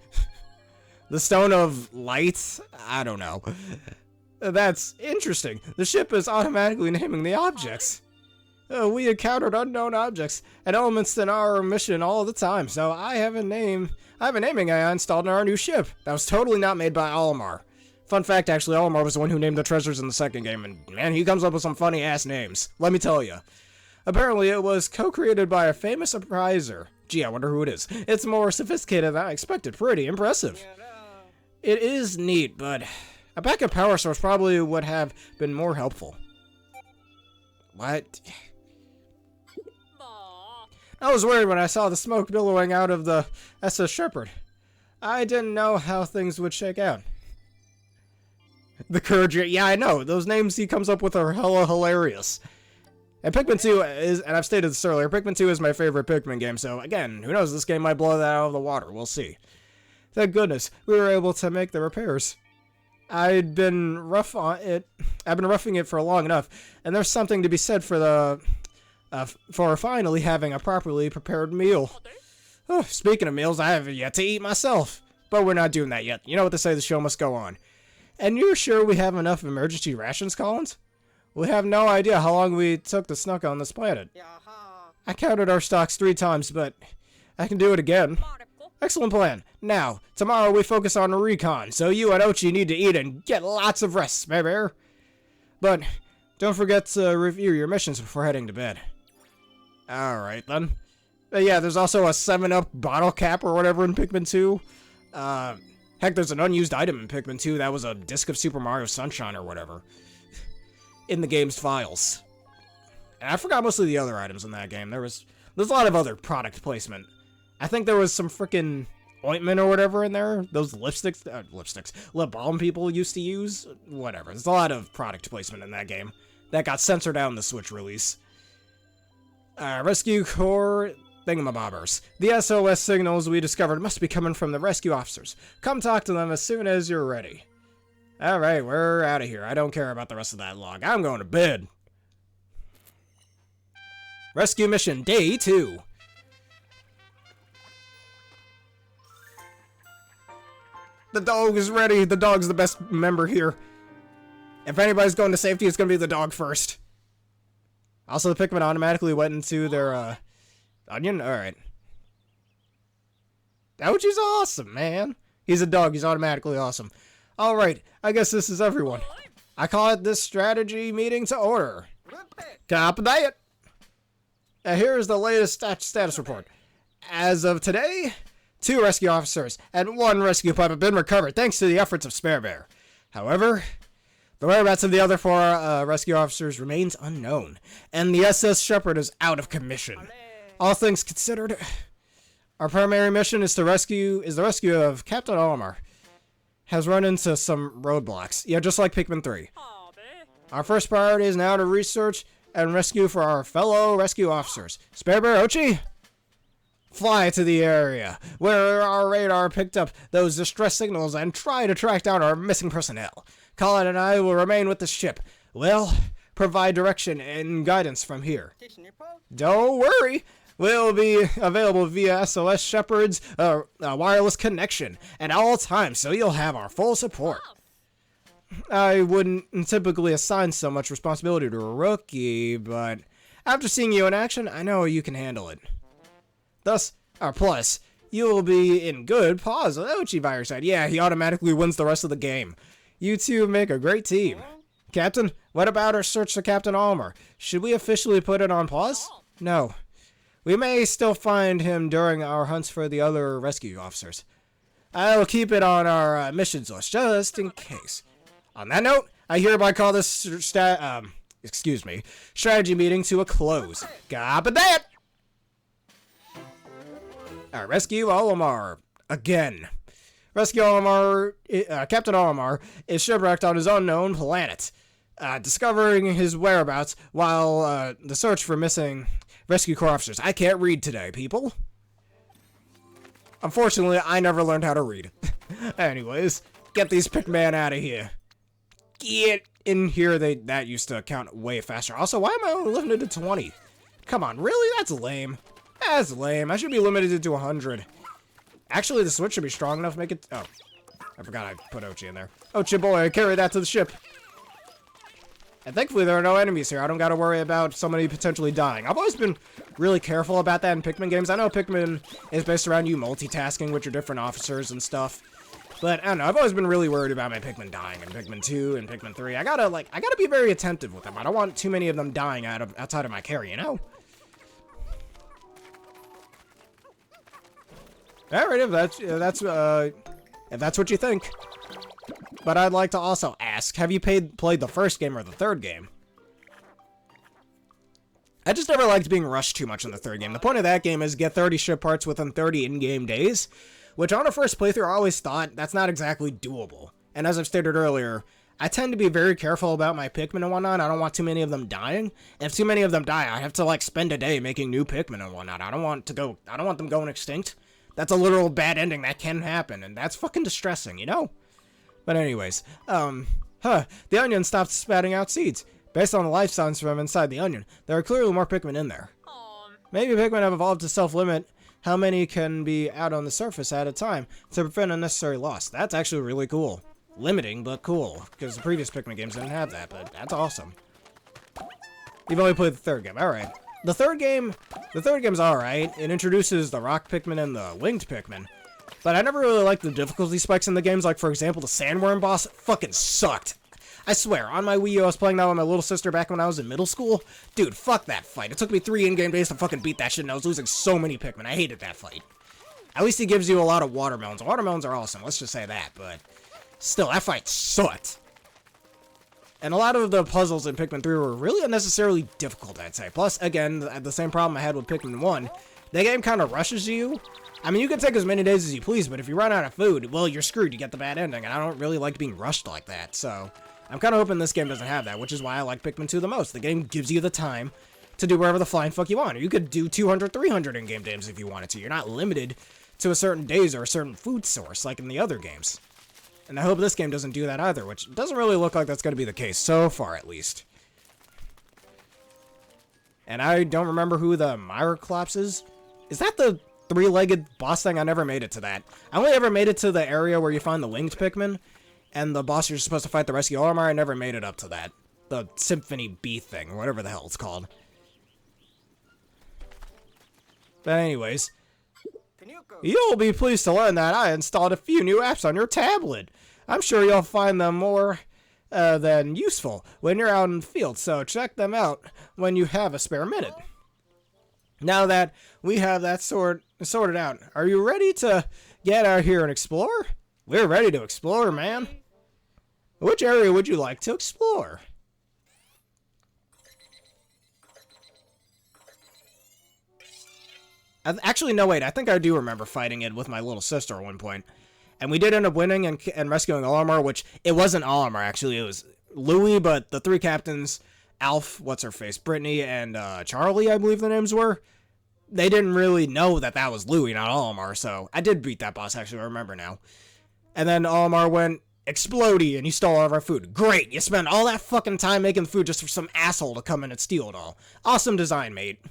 The Stone of Light? I don't know. That's interesting. The ship is automatically naming the objects. We encountered unknown objects and elements in our mission all the time, so I have a naming AI installed in our new ship. That was totally not made by Olimar. Fun fact, actually, Olimar was the one who named the treasures in the second game, and man, he comes up with some funny-ass names. Let me tell you. Apparently, it was co-created by a famous appraiser. Gee, I wonder who it is. It's more sophisticated than I expected. Pretty impressive. It is neat, but a backup power source probably would have been more helpful. What? I was worried when I saw the smoke billowing out of the SS Shepherd. I didn't know how things would shake out. The Courage, yeah, I know. Those names he comes up with are hella hilarious. And Pikmin 2 is, and I've stated this earlier, Pikmin 2 is my favorite Pikmin game, so again, who knows, this game might blow that out of the water. We'll see. Thank goodness, we were able to make the repairs. I've been roughing it for long enough, and there's something to be said for for finally having a properly prepared meal. Oh, speaking of meals, I have yet to eat myself. But we're not doing that yet. You know what they say, the show must go on. And you're sure we have enough emergency rations, Collins? We have no idea how long we took to snuck on this planet. I counted our stocks 3 times, but I can do it again. Excellent plan. Now, tomorrow we focus on recon, so you and Ochi need to eat and get lots of rest, Spare Bear. But don't forget to review your missions before heading to bed. Alright then. But yeah, there's also a 7-Up bottle cap or whatever in Pikmin 2. Heck, there's an unused item in Pikmin 2 that was a disc of Super Mario Sunshine or whatever. In the game's files. And I forgot most of the other items in that game. There's a lot of other product placement. I think there was some frickin' ointment or whatever in there. Those lip balm people used to use. Whatever. There's a lot of product placement in that game. That got censored out in the Switch release. Rescue Corps thingamabobbers. The SOS signals we discovered must be coming from the rescue officers. Come talk to them as soon as you're ready. Alright, we're out of here. I don't care about the rest of that log. I'm going to bed. Rescue mission day 2. The dog is ready. The dog's the best member here. If anybody's going to safety, it's going to be the dog first. Also, the Pikmin automatically went into their, onion? Alright. Ouchie's awesome, man. He's a dog. He's automatically awesome. Alright, I guess this is everyone. I call it this strategy meeting to order. Copy that. Here's the latest status report. As of today, 2 rescue officers and 1 rescue pup have been recovered thanks to the efforts of Spare Bear. However, the whereabouts of the other 4 rescue officers remains unknown, and the SS Shepherd is out of commission. All things considered, our primary mission is the rescue of Captain Olimar. Has run into some roadblocks. Yeah, just like Pikmin 3. Our first priority is now to research and rescue for our fellow rescue officers. Spare Bear, Ochi? Fly to the area where our radar picked up those distress signals and try to track down our missing personnel. Colin and I will remain with the ship. We'll provide direction and guidance from here. Don't worry. Will be available via SOS Shepherd's wireless connection at all times, so you'll have our full support. I wouldn't typically assign so much responsibility to a rookie, but After seeing you in action, I know you can handle it. Thus, plus, you will be in good pause with Ochi by your side. Yeah, he automatically wins the rest of the game. You two make a great team. Captain, what about our search for Captain Olimar? Should we officially put it on pause? No. We may still find him during our hunts for the other rescue officers. I'll keep it on our missions list, just in case. On that note, I hereby call this strategy meeting to a close. Copy that! Rescue Olimar. Again. Rescue Olimar, Captain Olimar is shipwrecked on his unknown planet. Discovering his whereabouts while the search for missing rescue corps officers. I can't read today, people. Unfortunately, I never learned how to read. Anyways, get these Pikmin out of here. Get in here. That used to count way faster. Also, why am I only limited to 20? Come on, really? That's lame. That's lame. I should be limited to 100. Actually, the switch should be strong enough to make it... Oh, I forgot I put Ochi in there. Ochi boy, carry that to the ship. And thankfully, there are no enemies here. I don't gotta worry about somebody potentially dying. I've always been really careful about that in Pikmin games. I know Pikmin is based around you multitasking with your different officers and stuff. But, I don't know, I've always been really worried about my Pikmin dying in Pikmin 2 and Pikmin 3. I gotta be very attentive with them. I don't want too many of them dying outside of my carry, you know? Alright, if that's what you think. But I'd like to also ask, have you played the first game or the third game? I just never liked being rushed too much in the third game. The point of that game is get 30 ship parts within 30 in-game days, which on a first playthrough I always thought that's not exactly doable. And as I've stated earlier, I tend to be very careful about my Pikmin and whatnot. I don't want too many of them dying. And if too many of them die, I have to like spend a day making new Pikmin and whatnot. I don't want them going extinct. That's a literal bad ending that can happen, and that's fucking distressing, you know? But anyways, the onion stopped spouting out seeds. Based on the life signs from inside the onion, there are clearly more Pikmin in there. Maybe Pikmin have evolved to self-limit how many can be out on the surface at a time to prevent unnecessary loss. That's actually really cool. Limiting, but cool, because the previous Pikmin games didn't have that, but that's awesome. You've only played the third game, alright. The third game's alright. It introduces the rock Pikmin and the winged Pikmin. But I never really liked the difficulty spikes in the games. Like, for example, the sandworm boss fucking sucked. I swear, on my Wii U, I was playing that with my little sister back when I was in middle school. Dude, fuck that fight. It took me 3 in-game days to fucking beat that shit, and I was losing so many Pikmin. I hated that fight. At least he gives you a lot of watermelons. Watermelons are awesome, let's just say that, but still, that fight sucked. And a lot of the puzzles in Pikmin 3 were really unnecessarily difficult, I'd say. Plus, again, the same problem I had with Pikmin 1. The game kind of rushes you. I mean, you can take as many days as you please, but if you run out of food, well, you're screwed. You get the bad ending, and I don't really like being rushed like that. So, I'm kind of hoping this game doesn't have that, which is why I like Pikmin 2 the most. The game gives you the time to do wherever the flying fuck you want. You could do 200, 300 in-game days if you wanted to. You're not limited to a certain days or a certain food source, like in the other games. And I hope this game doesn't do that either, which doesn't really look like that's going to be the case, so far at least. And I don't remember who the Myroclops is. Is that the 3-legged boss thing? I never made it to that. I only ever made it to the area where you find the winged Pikmin, and the boss you're supposed to fight, the Rescue Olimar. I never made it up to that. The Symphony B thing, or whatever the hell it's called. But anyways, you'll be pleased to learn that I installed a few new apps on your tablet. I'm sure you'll find them more than useful when you're out in the field, so check them out when you have a spare minute. Now that we have that sorted out, are you ready to get out here and explore? We're ready to explore, man. Which area would you like to explore? Actually, no, wait. I think I do remember fighting it with my little sister at one point. And we did end up winning and rescuing Olimar, which it wasn't Olimar, actually. It was Louie, but the 3 captains, Alf, what's-her-face, Brittany, and Charlie, I believe the names were, they didn't really know that that was Louie, not Olimar, so I did beat that boss, actually, I remember now. And then Olimar went explodey, and he stole all of our food. Great! You spent all that fucking time making food just for some asshole to come in and steal it all. Awesome design, mate.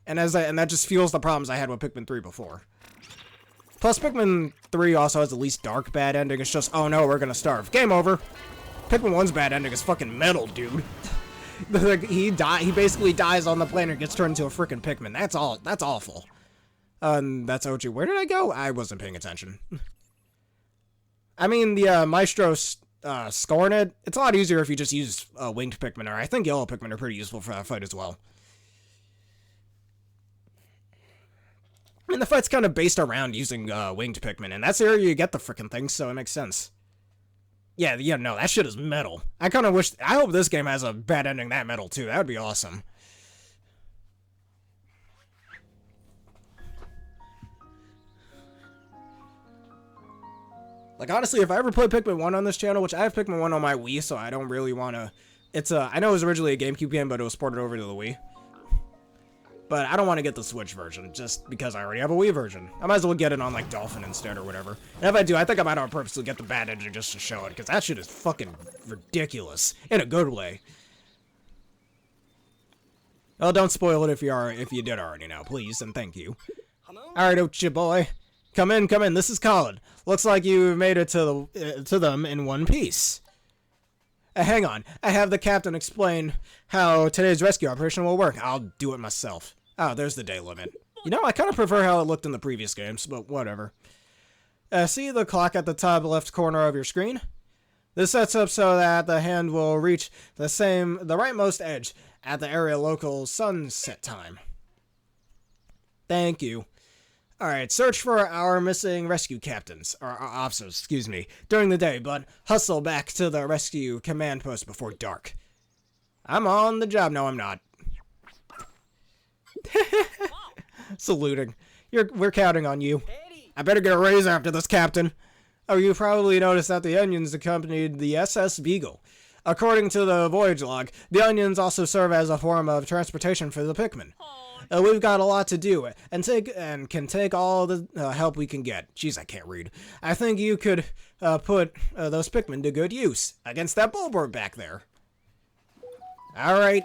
And that just fuels the problems I had with Pikmin 3 before. Plus, Pikmin 3 also has the least dark bad ending. It's just, oh no, we're gonna starve. Game over. Pikmin 1's bad ending is fucking metal, dude. He basically dies on the planet and gets turned into a freaking Pikmin. That's awful. That's Ochi. Where did I go? I wasn't paying attention. I mean, the Maestro scoring it, it's a lot easier if you just use winged Pikmin, or I think yellow Pikmin are pretty useful for that fight as well. I mean, the fight's kind of based around using winged Pikmin, and that's the area you get the freaking things, so it makes sense. Yeah, no, that shit is metal. I kind of wish, I hope this game has a bad ending that metal too. That would be awesome. Like, honestly, if I ever play Pikmin 1 on this channel, which I have Pikmin 1 on my Wii, so I don't really want to... I know it was originally a GameCube game, but it was ported over to the Wii. But I don't want to get the Switch version, just because I already have a Wii version. I might as well get it on, like, Dolphin instead or whatever. And if I do, I think I might on purposely get the bad engine just to show it, because that shit is fucking ridiculous. In a good way. Well, don't spoil it if you did already know, please, and thank you. Alright, Ochi boy. Come in, this is Colin. Looks like you made it to them in one piece. Hang on, I have the captain explain how today's rescue operation will work. I'll do it myself. Oh, there's the day limit. You know, I kind of prefer how it looked in the previous games, but whatever. See the clock at the top left corner of your screen? This sets up so that the hand will reach the rightmost edge at the area local sunset time. Thank you. Alright, search for our missing rescue captains, or officers, excuse me, during the day, but hustle back to the rescue command post before dark. I'm on the job. No, I'm not. Saluting. We're counting on you. I better get a raise after this, Captain. Oh, you probably noticed that the Onions accompanied the SS Beagle. According to the voyage log, the Onions also serve as a form of transportation for the Pikmin. We've got a lot to do, and can take all the help we can get. Jeez, I can't read. I think you could put those Pikmin to good use against that Bulborb back there. Alright,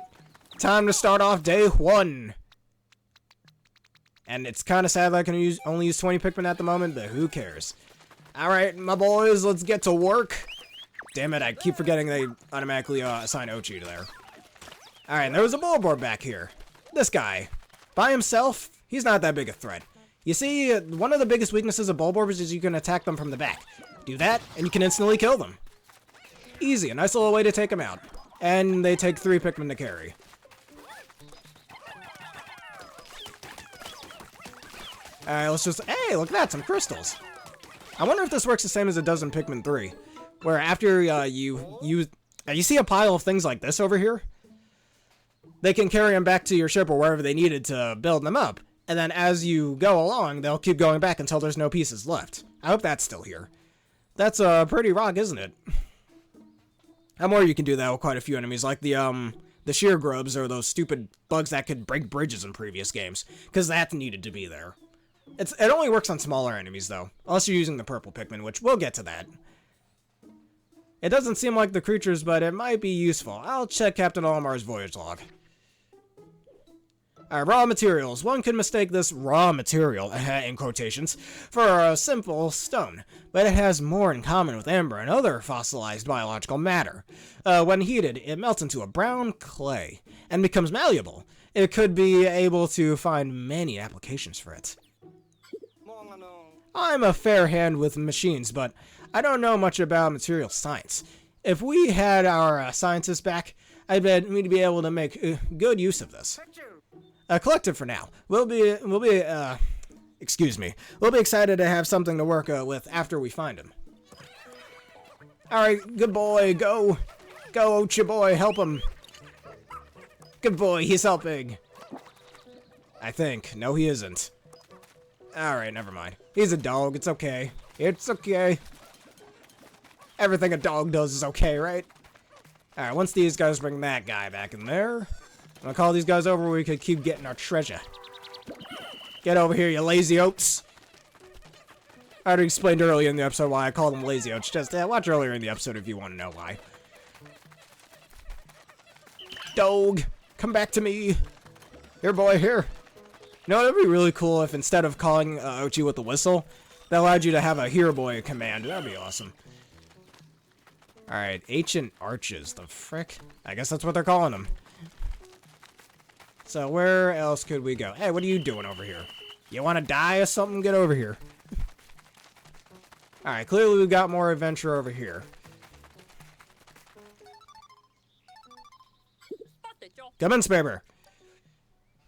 time to start off day 1. And it's kind of sad that I can only use 20 Pikmin at the moment, but who cares? Alright, my boys, let's get to work. Damn it, I keep forgetting they automatically assign Ochi to there. Alright, and there was a Bulborb back here. This guy. By himself, he's not that big a threat. You see, one of the biggest weaknesses of Bulborbs is you can attack them from the back. Do that, and you can instantly kill them. Easy, a nice little way to take them out. And they take 3 Pikmin to carry. Alright, let's just... Hey, look at that, some crystals. I wonder if this works the same as it does in Pikmin 3. Where after you see a pile of things like this over here? They can carry them back to your ship or wherever they needed to build them up. And then as you go along, they'll keep going back until there's no pieces left. I hope that's still here. That's pretty rock, isn't it? I'm sure you can do that with quite a few enemies, like the sheer grubs or those stupid bugs that could break bridges in previous games. Because that needed to be there. It only works on smaller enemies, though. Unless you're using the purple Pikmin, which we'll get to that. It doesn't seem like the creatures, but it might be useful. I'll check Captain Olimar's voyage log. Raw materials. One could mistake this raw material, in quotations, for a simple stone, but it has more in common with amber and other fossilized biological matter. When heated, it melts into a brown clay and becomes malleable. It could be able to find many applications for it. I'm a fair hand with machines, but I don't know much about material science. If we had our scientists back, I bet we'd be able to make good use of this. Collective for now. We'll be excited to have something to work with after we find him. Alright, good boy, go, Ochi boy, help him. Good boy, he's helping. I think. No, he isn't. Alright, never mind. He's a dog, it's okay. It's okay. Everything a dog does is okay, right? Alright, once these guys bring that guy back in there, I'm gonna call these guys over where we could keep getting our treasure. Get over here, you lazy oats. I already explained earlier in the episode why I call them lazy oats. Just watch earlier in the episode if you want to know why. Dog, come back to me. Here, boy, here. You know, it'd be really cool if instead of calling Ochi with the whistle, that allowed you to have a here boy command. That'd be awesome. Alright, ancient arches. The frick? I guess that's what they're calling them. So where else could we go? Hey, what are you doing over here? You want to die or something? Get over here. Alright, clearly we've got more adventure over here. Come in, Spare Bear.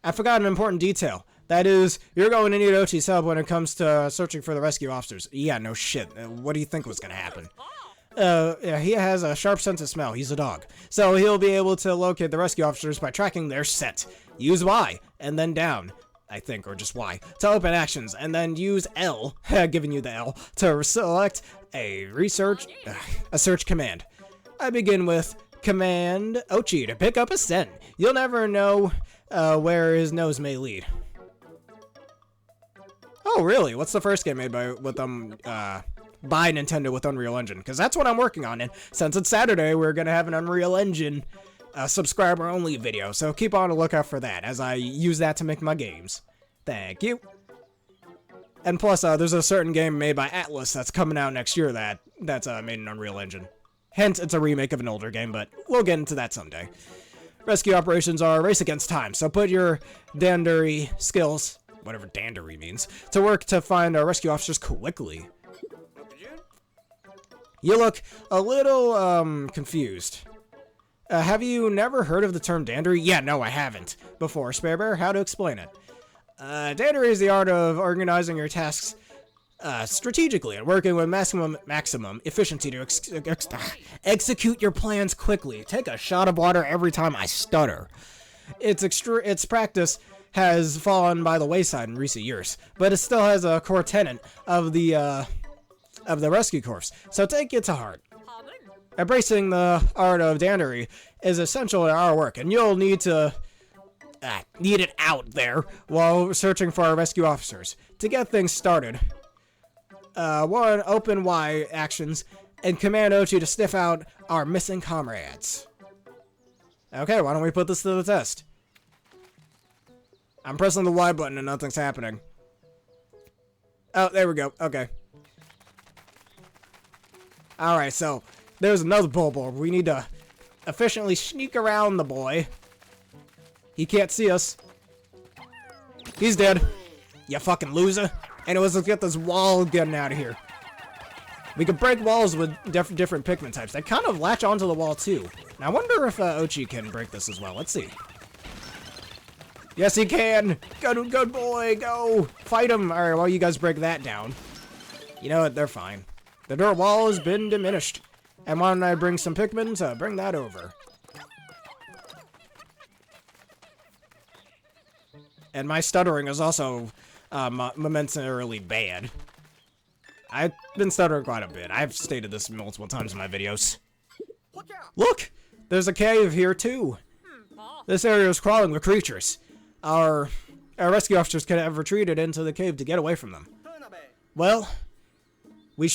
I forgot an important detail. That is, you're going to need Ochi's help when it comes to searching for the rescue officers. Yeah, no shit. What do you think was going to happen? Yeah, he has a sharp sense of smell. He's a dog. So he'll be able to locate the rescue officers by tracking their scent. Use Y, and then down, I think, or just Y, to open actions, and then use L, giving you the L, to select a search command. I begin with Command Ochi to pick up a scent. You'll never know where his nose may lead. Oh, really? What's the first game made by Nintendo with Unreal Engine? Because that's what I'm working on, and since it's Saturday, we're gonna have an Unreal Engine subscriber-only video, so keep on the lookout for that, as I use that to make my games. Thank you. And plus, there's a certain game made by Atlas that's coming out next year that's made in Unreal Engine. Hence, it's a remake of an older game, but we'll get into that someday. Rescue operations are a race against time, so put your dandery skills, whatever dandery means, to work to find our rescue officers quickly. You look a little, confused. Have you never heard of the term dandery? Yeah, no, I haven't. Before, Spare Bear, how to explain it? Dandery is the art of organizing your tasks strategically and working with maximum efficiency to execute your plans quickly. Take a shot of water every time I stutter. Its practice has fallen by the wayside in recent years, but it still has a core tenet of the rescue corps, so take it to heart. Embracing the art of dandery is essential in our work, and you'll need it out there while searching for our rescue officers. To get things started, 1. Open Y actions, and command Ochi to sniff out our missing comrades. Okay, why don't we put this to the test? I'm pressing the Y button and nothing's happening. Oh, there we go. Okay. Alright, so there's another bulbul. We need to efficiently sneak around the boy. He can't see us. He's dead. You fucking loser. Anyways, let's get this wall getting out of here. We can break walls with different Pikmin types. They kind of latch onto the wall too. Now, I wonder if Ochi can break this as well. Let's see. Yes, he can. Good boy. Go. Fight him. All right, well, you guys break that down. You know what? They're fine. The door wall has been diminished. And why don't I bring some Pikmin to bring that over? And my stuttering is also momentarily bad. I've been stuttering quite a bit. I've stated this multiple times in my videos. Look! There's a cave here, too. This area is crawling with creatures. Our rescue officers could have retreated into the cave to get away from them. Well, we'll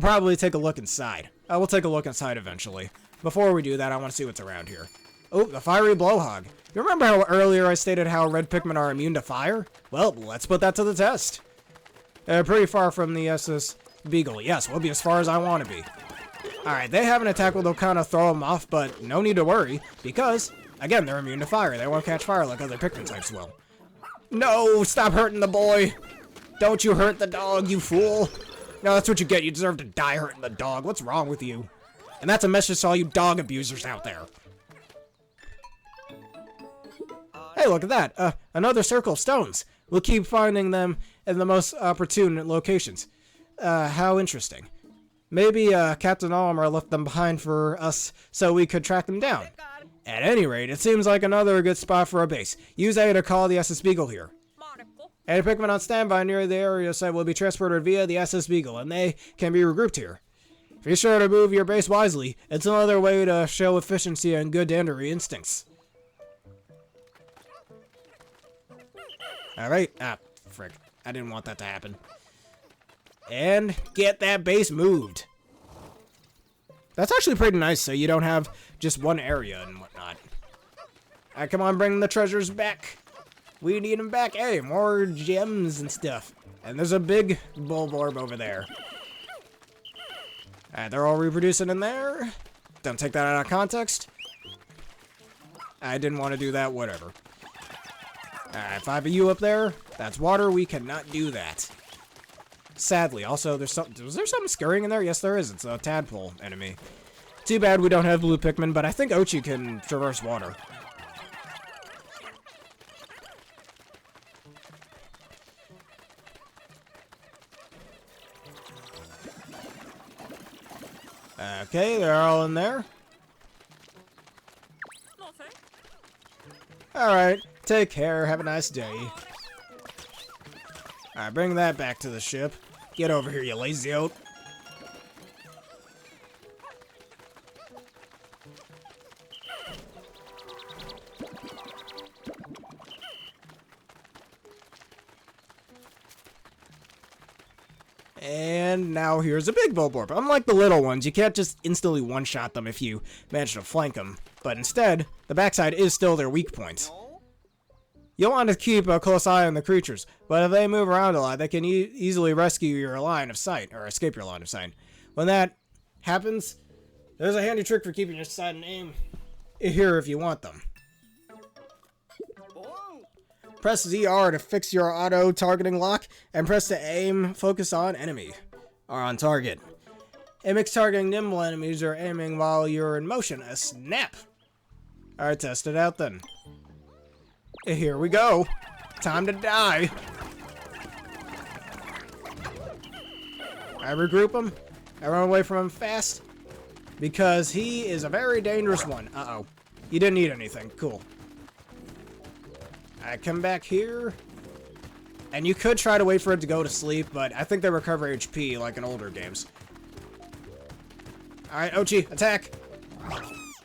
probably take a look inside. We'll take a look inside eventually. Before we do that, I want to see what's around here. Oh, the fiery blowhog. You remember how earlier I stated how red Pikmin are immune to fire? Well, let's put that to the test. Pretty far from the SS Beagle. Yes, we'll be as far as I want to be. Alright, they have an attack that'll kind of throw them off, but no need to worry, because, again, they're immune to fire. They won't catch fire like other Pikmin types will. No, stop hurting the boy. Don't you hurt the dog, you fool. No, that's what you get. You deserve to die hurting the dog. What's wrong with you? And that's a message to all you dog abusers out there. Hey, look at that. Another circle of stones. We'll keep finding them in the most opportune locations. How interesting. Maybe Captain Olimar left them behind for us so we could track them down. At any rate, it seems like another good spot for a base. Use A to call the SS Beagle here. Any Pikmin on standby near the area site will be transported via the SS Beagle, and they can be regrouped here. Be sure to move your base wisely. It's another way to show efficiency and good dandery instincts. Alright. Ah, frick. I didn't want that to happen. And get that base moved. That's actually pretty nice, so you don't have just one area and whatnot. Alright, come on, bring the treasures back. We need them back. Hey, more gems and stuff. And there's a big bulborb over there. Alright, they're all reproducing in there. Don't take that out of context. I didn't want to do that, whatever. Alright, 5 of you up there. That's water. We cannot do that. Sadly. Also, was there something scurrying in there? Yes, there is. It's a tadpole enemy. Too bad we don't have blue Pikmin, but I think Ochi can traverse water. Okay, they're all in there. Alright, take care, have a nice day. Alright, bring that back to the ship. Get over here, you lazy oat. And now here's a big Bulborb. Unlike the little ones, you can't just instantly one-shot them if you manage to flank them. But instead, the backside is still their weak point. You'll want to keep a close eye on the creatures, but if they move around a lot, they can easily rescue your line of sight, or escape your line of sight. When that happens, there's a handy trick for keeping your sight and aim here if you want them. Press ZR to fix your auto-targeting lock, and press to aim, focus on enemy, or on target. It makes targeting nimble enemies or aiming while you're in motion a snap. Alright, test it out then. Here we go. Time to die. I regroup him. I run away from him fast, because he is a very dangerous one. Uh-oh. You didn't eat anything. Cool. I come back here, and you could try to wait for it to go to sleep, but I think they recover HP like in older games. Alright, Ochi, attack!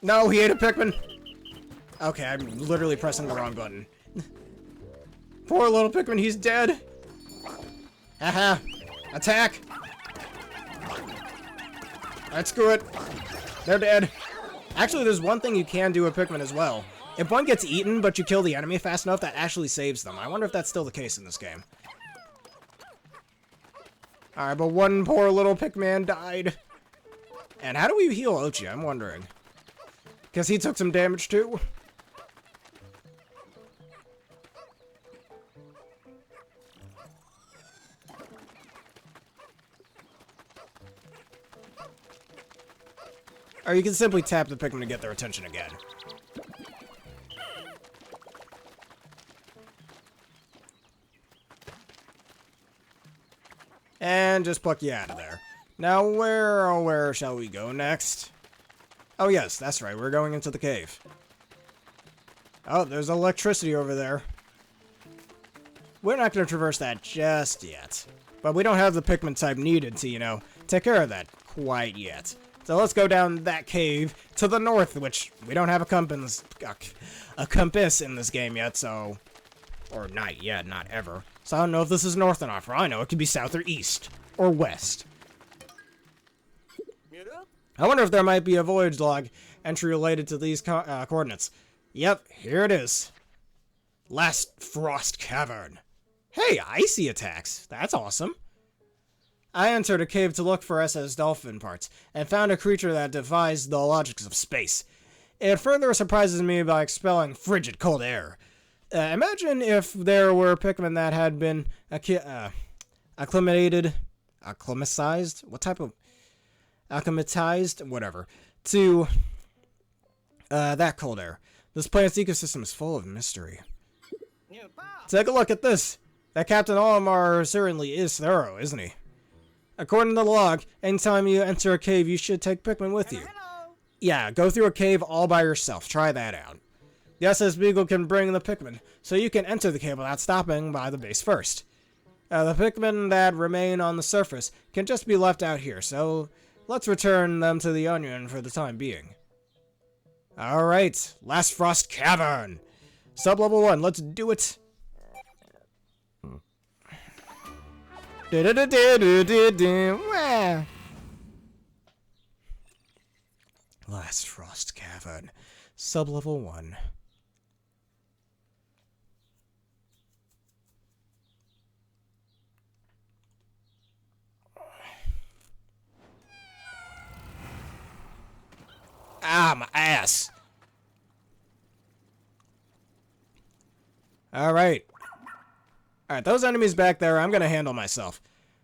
No, he ate a Pikmin! Okay, I'm literally pressing the wrong button. Poor little Pikmin, he's dead! Haha! Attack! Alright, screw it. They're dead. Actually, there's one thing you can do with Pikmin as well. If one gets eaten, but you kill the enemy fast enough, that actually saves them. I wonder if that's still the case in this game. Alright, but one poor little Pikmin died. And how do we heal Ochi? I'm wondering. Because he took some damage too. Or you can simply tap the Pikmin to get their attention again. And just pluck you out of there. Now where shall we go next? Oh yes, that's right, we're going into the cave. Oh, there's electricity over there. We're not going to traverse that just yet. But we don't have the Pikmin type needed to, you know, take care of that quite yet. So let's go down that cave to the north, which we don't have a compass in this game yet, so... Or not yet, not ever. So I don't know if this is north or not. For all I know, it could be south or east. Or west. I wonder if there might be a voyage log entry related to these coordinates. Yep, here it is. Last Frost Cavern. Hey, icy attacks. That's awesome. I entered a cave to look for SS dolphin parts, and found a creature that defies the logics of space. It further surprises me by expelling frigid cold air. Imagine if there were Pikmin that had been acclimatized? What type of... acclimatized? Whatever. To that cold air. This planet's ecosystem is full of mystery. Take a look at this. That Captain Olimar certainly is thorough, isn't he? According to the log, anytime you enter a cave, you should take Pikmin with you. Yeah, go through a cave all by yourself. Try that out. The SS Beagle can bring the Pikmin, so you can enter the cave without stopping by the base first. The Pikmin that remain on the surface can just be left out here, so let's return them to the Onion for the time being. Alright, Last Frost Cavern! Sub-level 1, let's do it! Last Frost Cavern, sub-level 1. Ah, my ass! Alright. Alright, those enemies back there, I'm gonna handle myself.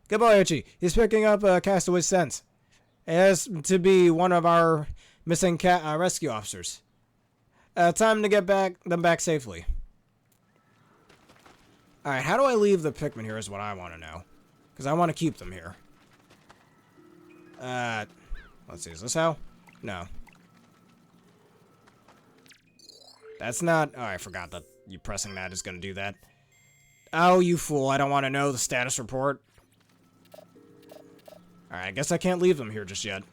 Good boy, Uchi. He's picking up Castaway's scent. It has to be one of our missing rescue officers. Time to get them back safely. Alright, how do I leave the Pikmin here is what I want to know. Because I want to keep them here. Let's see, is this how? No. That's not... Oh, I forgot that you pressing that is going to do that. Oh, you fool, I don't want to know the status report. Alright, I guess I can't leave them here just yet.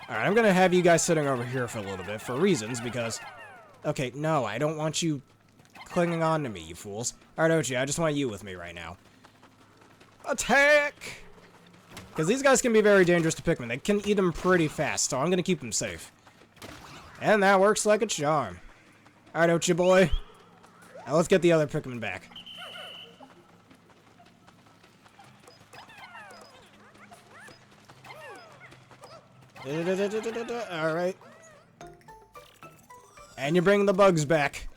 Alright, I'm going to have you guys sitting over here for a little bit for reasons, because... Okay, no, I don't want you clinging on to me, you fools. Alright, Ochi, I just want you with me right now. Attack! Because these guys can be very dangerous to Pikmin. They can eat them pretty fast, so I'm going to keep them safe. And that works like a charm. Alright, Ochi boy. Now let's get the other Pikmin back. Alright. And you bring the bugs back.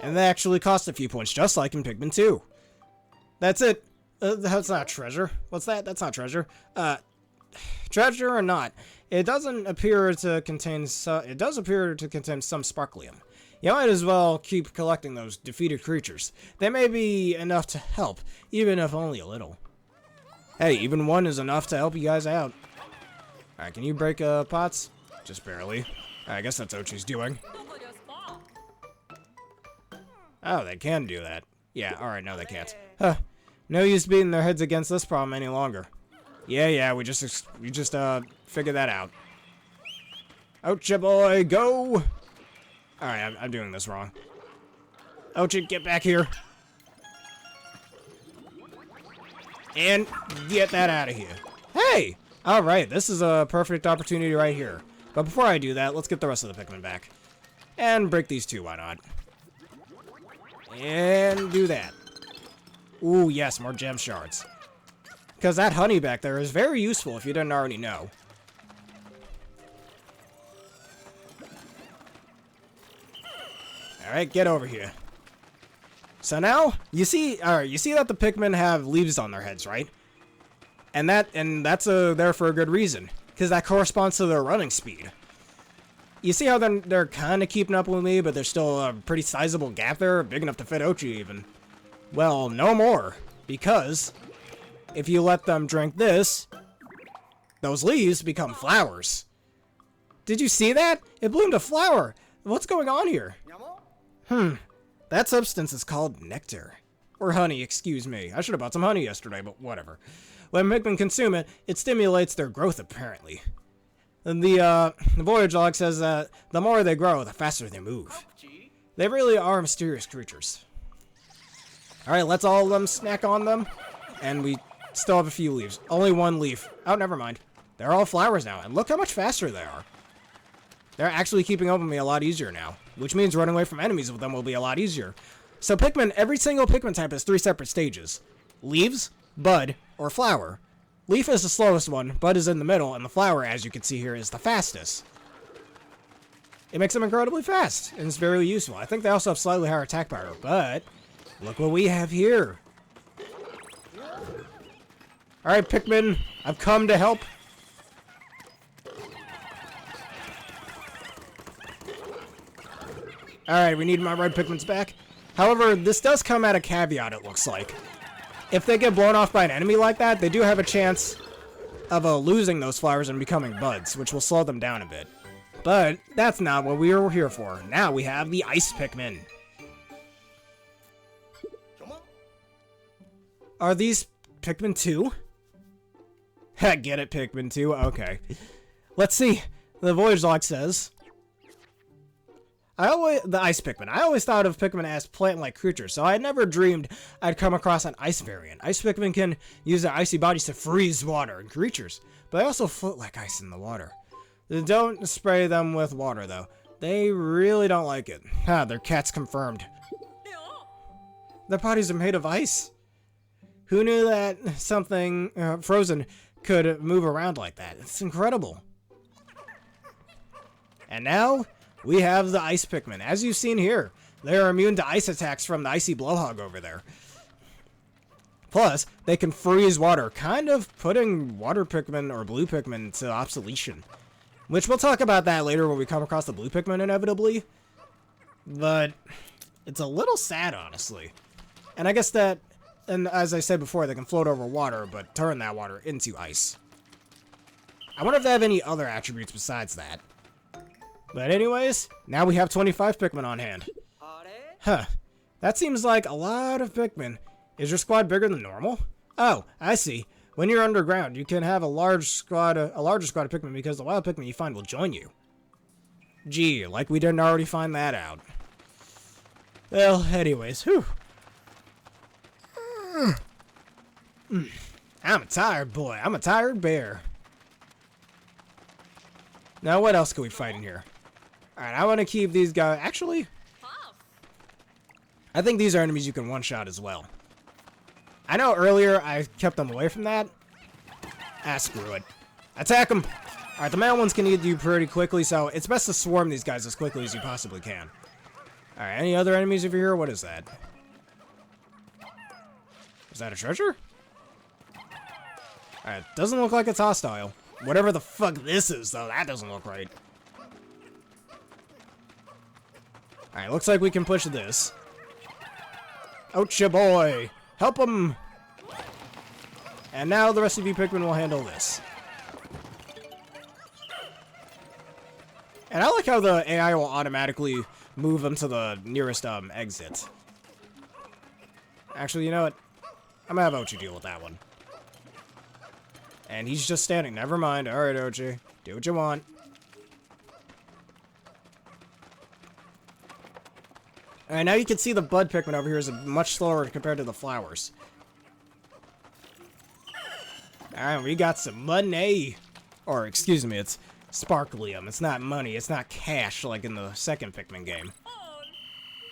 And they actually cost a few points, just like in Pikmin 2. That's it. That's not treasure. What's that? That's not treasure. Treasure or not, it doesn't appear to contain it does appear to contain some sparklium. You might as well keep collecting those defeated creatures. They may be enough to help, even if only a little. Hey, even one is enough to help you guys out. Alright, can you break pots? Just barely. I guess that's Ochi's doing. Oh, they can do that. Yeah, alright, no they can't. Huh. No use beating their heads against this problem any longer. Yeah, we just figured that out. Ochi boy, go! Alright, I'm doing this wrong. Ochi, get back here. And get that out of here. Hey! Alright, this is a perfect opportunity right here. But before I do that, let's get the rest of the Pikmin back. And break these two, why not? And do that. Ooh, yes, more gem shards. Because that honey back there is very useful if you didn't already know. Alright, get over here. So now, you see that the Pikmin have leaves on their heads, right? And that's there for a good reason. Because that corresponds to their running speed. You see how they're kind of keeping up with me, but there's still a pretty sizable gap there, big enough to fit Ochi even. Well, no more, because if you let them drink this, those leaves become flowers. Did you see that? It bloomed a flower. What's going on here? That substance is called nectar. Or honey, excuse me. I should have bought some honey yesterday, but whatever. When Pikmin consume it, it stimulates their growth, apparently. And the voyage log says that the more they grow, the faster they move. They really are mysterious creatures. Alright, let's all of them snack on them. And we still have a few leaves. Only one leaf. Oh, never mind. They're all flowers now, and look how much faster they are. They're actually keeping up with me a lot easier now, which means running away from enemies with them will be a lot easier. So Pikmin, every single Pikmin type has 3 separate stages. Leaves, bud, or flower. Leaf is the slowest one, bud is in the middle, and the flower, as you can see here, is the fastest. It makes them incredibly fast, and it's very useful. I think they also have slightly higher attack power, but look what we have here. Alright, Pikmin, I've come to help. Alright, we need my red Pikmins back. However, this does come at a caveat, it looks like. If they get blown off by an enemy like that, they do have a chance of losing those flowers and becoming buds, which will slow them down a bit. But that's not what we were here for. Now we have the Ice Pikmin. Are these Pikmin 2? Get it, Pikmin 2? Okay. Let's see. The voyage log says... the Ice Pikmin. I always thought of Pikmin as plant-like creatures, so I had never dreamed I'd come across an ice variant. Ice Pikmin can use their icy bodies to freeze water and creatures, but they also float like ice in the water. Don't spray them with water, though. They really don't like it. Ha, their cat's confirmed. Their bodies are made of ice. Who knew that something frozen could move around like that? It's incredible. And now... we have the Ice Pikmin. As you've seen here, They are immune to ice attacks from the icy blowhog over there. Plus, they can freeze water, kind of putting water Pikmin or blue Pikmin to obsolescence. Which we'll talk about that later when we come across the blue Pikmin inevitably. But it's a little sad, honestly. And I guess that, and as I said before, they can float over water, but turn that water into ice. I wonder if they have any other attributes besides that. But anyways, now we have 25 Pikmin on hand. Huh. That seems like a lot of Pikmin. Is your squad bigger than normal? Oh, I see. When you're underground, you can have a larger squad of Pikmin because the wild Pikmin you find will join you. Gee, like we didn't already find that out. Well, anyways, whew. I'm a tired boy. I'm a tired bear. Now, what else can we fight in here? Alright, I want to keep these guys... Actually, I think these are enemies you can one-shot as well. I know earlier I kept them away from that. Ah, screw it. Attack them! Alright, the male ones can eat you pretty quickly, so it's best to swarm these guys as quickly as you possibly can. Alright, any other enemies over here? What is that? Is that a treasure? Alright, doesn't look like it's hostile. Whatever the fuck this is, though, that doesn't look right. Alright, looks like we can push this. Ouch, ya boy! Help him! And now the rest of you Pikmin will handle this. And I like how the AI will automatically move them to the nearest exit. Actually, you know what? I'm gonna have Ochi deal with that one. And he's just standing. Never mind. Alright, Ochi. Do what you want. Alright, now you can see the bud Pikmin over here is much slower compared to the flowers. Alright, we got some money. Or, excuse me, it's sparklium. It's not money. It's not cash like in the second Pikmin game.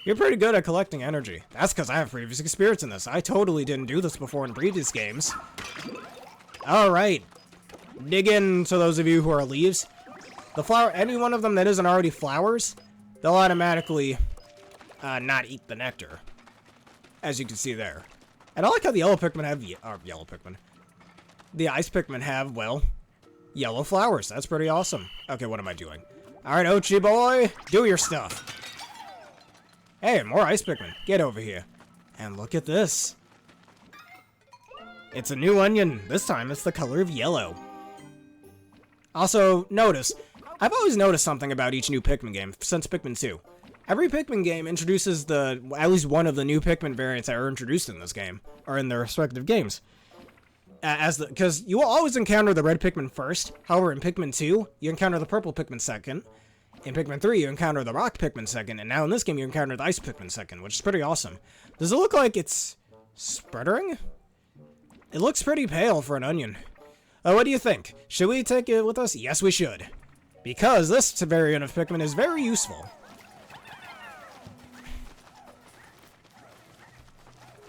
You're pretty good at collecting energy. That's because I have previous experience in this. I totally didn't do this before in previous games. Alright. Dig in to those of you who are leaves. The flower, any one of them that isn't already flowers, they'll automatically not eat the nectar. As you can see there. And I like how the yellow Pikmin have, yellow Pikmin. The ice Pikmin have, well, yellow flowers. That's pretty awesome. Okay, what am I doing? Alright, Ochi boy, do your stuff. Hey, more ice Pikmin. Get over here. And look at this. It's a new onion. This time it's the color of yellow. Also, notice, I've always noticed something about each new Pikmin game since Pikmin 2. Every Pikmin game introduces at least one of the new Pikmin variants that are introduced in this game, or in their respective games. Because you will always encounter the red Pikmin first. However, in Pikmin 2, you encounter the purple Pikmin second. In Pikmin 3, you encounter the rock Pikmin second, and now in this game you encounter the ice Pikmin second, which is pretty awesome. Does it look like it's sputtering? It looks pretty pale for an onion. What do you think? Should we take it with us? Yes, we should. Because this variant of Pikmin is very useful.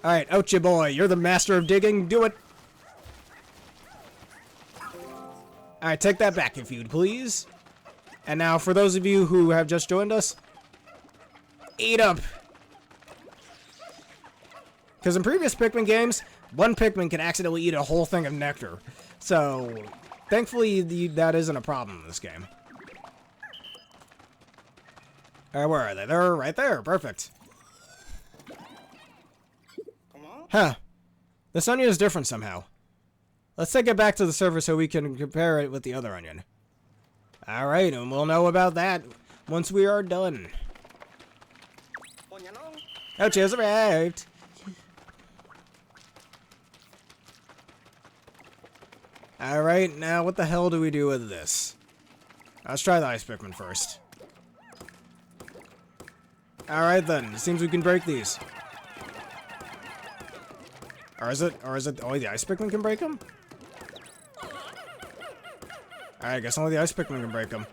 Alright, Ouchie boy, you're the master of digging, do it! Alright, take that back if you'd please. And now, for those of you who have just joined us, eat up! Because in previous Pikmin games, one Pikmin can accidentally eat a whole thing of nectar. So, thankfully, that isn't a problem in this game. Alright, where are they? They're right there. Perfect. Huh. This onion is different somehow. Let's take it back to the server so we can compare it with the other onion. Alright, and we'll know about that once we are done. Ouchie has arrived! Alright, now what the hell do we do with this? Let's try the ice Pikmin first. Alright then, it seems we can break these. Or is it only the ice Pikmin can break them? Alright, I guess only the ice Pikmin can break them.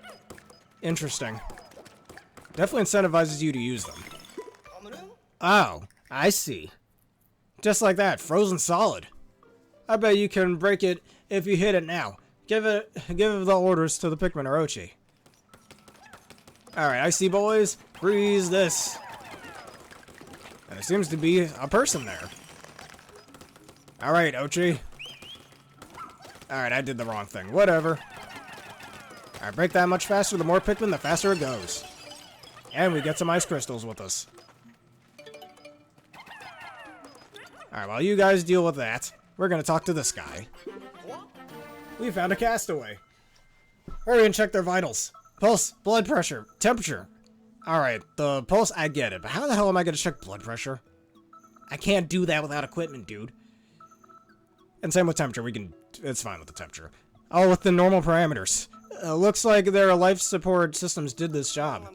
Interesting. Definitely incentivizes you to use them. Oh, I see. Just like that, frozen solid. I bet you can break it if you hit it now. Give the orders to the Pikmin or Ochi. Alright, icy boys, freeze this. There seems to be a person there. Alright, Ochi. Alright, I did the wrong thing. Whatever. Alright, break that much faster. The more Pikmin, the faster it goes. And we get some ice crystals with us. Alright, while you guys deal with that, we're gonna talk to this guy. We found a castaway. Hurry and check their vitals. Pulse, blood pressure, temperature. Alright, the pulse, I get it, but how the hell am I gonna check blood pressure? I can't do that without equipment, dude. And same with temperature, it's fine with the temperature. Oh, with the normal parameters. Looks like their life support systems did this job.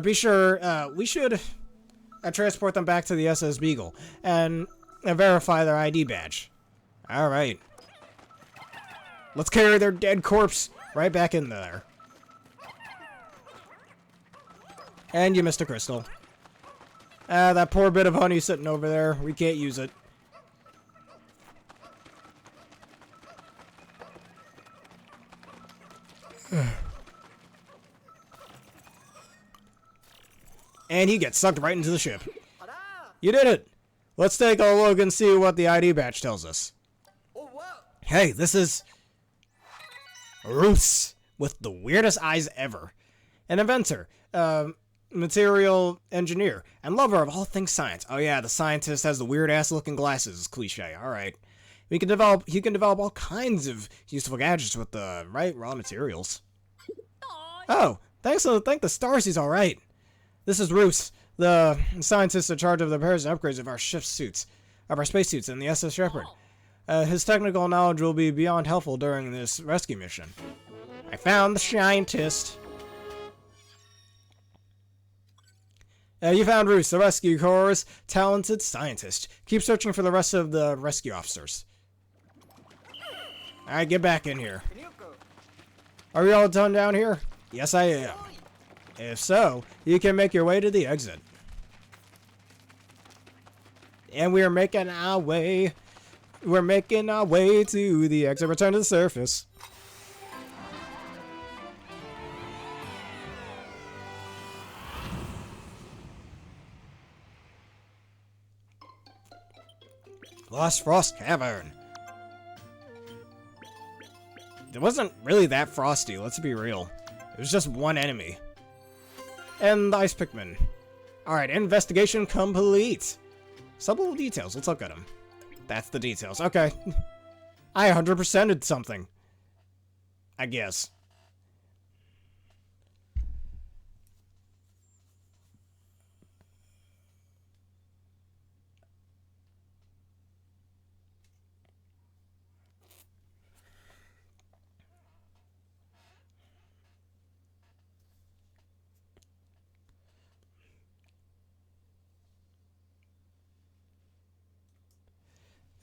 Be sure, we should transport them back to the SS Beagle and verify their ID badge. Alright. Let's carry their dead corpse right back in there. And you missed a crystal. That poor bit of honey sitting over there. We can't use it. And he gets sucked right into the ship. You did it! Let's take a look and see what the ID badge tells us. Hey, this is Roos with the weirdest eyes ever. An inventor, material engineer, and lover of all things science. Oh yeah, the scientist has the weird-ass looking glasses. Cliche, alright. He can develop all kinds of useful gadgets with the right raw materials. Oh, thank the stars he's alright. This is Roos, the scientist in charge of the repairs and upgrades of our spacesuits and the SS Shepherd. His technical knowledge will be beyond helpful during this rescue mission. I found the scientist. You found Roos, the rescue corps' talented scientist. Keep searching for the rest of the rescue officers. Alright, get back in here. Are we all done down here? Yes, I am. If so, you can make your way to the exit. And we're making our way. We're making our way to the exit. Return to the surface. Lost Frost Cavern. It wasn't really that frosty, let's be real. It was just one enemy. And the Ice Pikmin. Alright, investigation complete. Subtle details, let's look at them. That's the details, okay. I 100%'d something. I guess.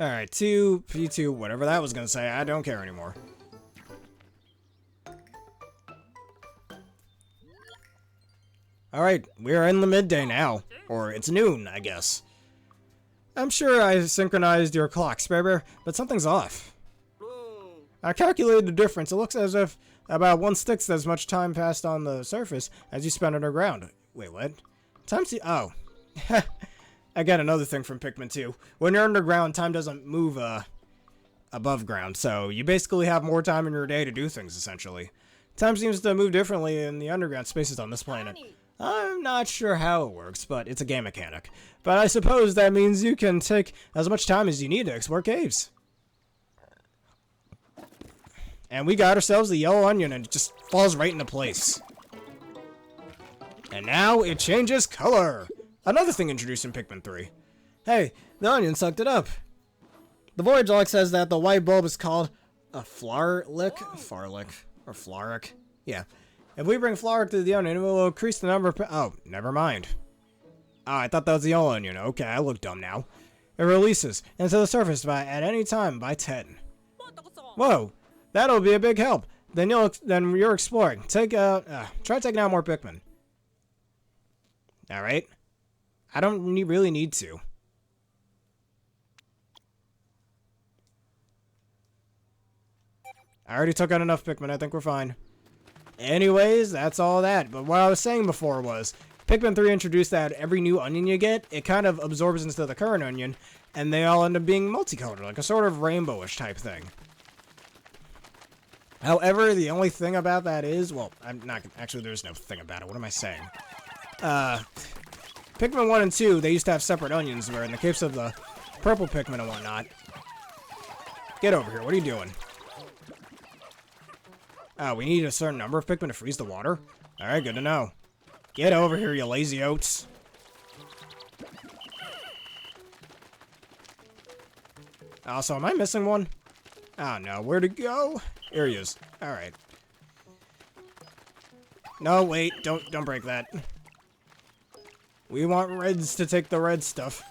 Alright, P2, whatever that was gonna say, I don't care anymore. Alright, we're in the midday now. Or it's noon, I guess. I'm sure I synchronized your clock, Sparrow, but something's off. I calculated the difference. It looks as if about 1/6 as much time passed on the surface as you spent underground. Wait, what? Oh. I got another thing from Pikmin 2. When you're underground, time doesn't move above ground, so you basically have more time in your day to do things, essentially. Time seems to move differently in the underground spaces on this planet. I'm not sure how it works, but it's a game mechanic. But I suppose that means you can take as much time as you need to explore caves. And we got ourselves the yellow onion, and it just falls right into place. And now it changes color! Another thing introduced in Pikmin 3. Hey, the onion sucked it up. The voyage log says that the white bulb is called a Flarlick? Farlick. Or Flaric. Yeah. If we bring Flaric to the onion, it will increase the number of... Oh, never mind. Oh, I thought that was the yellow onion. Okay, I look dumb now. It releases into the surface at any time by 10. Whoa, that'll be a big help. Then you're exploring. Try taking out more Pikmin. Alright. I don't really need to. I already took out enough Pikmin. I think we're fine. Anyways, that's all that. But what I was saying before was, Pikmin 3 introduced that every new onion you get, it kind of absorbs into the current onion, and they all end up being multicolored, like a sort of rainbowish type thing. However, the only thing about that is, well, I'm not, actually there's no thing about it, what am I saying? Pikmin 1 and 2, they used to have separate onions, where in the case of the purple Pikmin and whatnot... Get over here, what are you doing? Oh, we need a certain number of Pikmin to freeze the water? Alright, good to know. Get over here, you lazy oats. Also, am I missing one? Oh no, where'd it go? Here he is. Alright. No, wait, don't break that. We want reds to take the red stuff.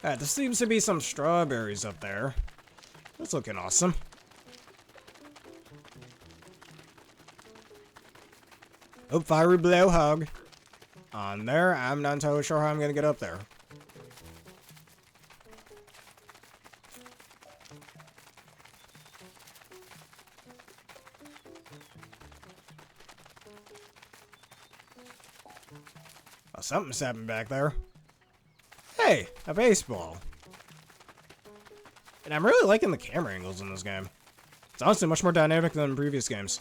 Alright, there seems to be some strawberries up there. That's looking awesome. Oh, fiery blowhog. On there, I'm not entirely sure how I'm gonna get up there. Oh, something's happening back there. Hey, a baseball. And I'm really liking the camera angles in this game. It's honestly much more dynamic than in previous games.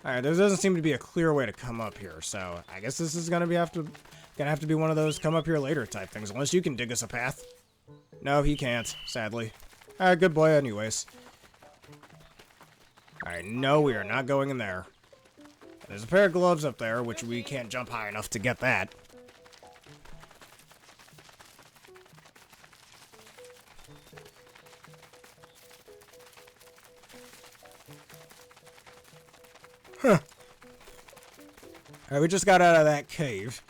Alright, there doesn't seem to be a clear way to come up here, so I guess this is gonna have to be one of those come up here later type things, unless you can dig us a path. No, he can't, sadly. Alright, good boy anyways. Alright, no, we are not going in there. There's a pair of gloves up there, which we can't jump high enough to get that. Huh. Alright, we just got out of that cave.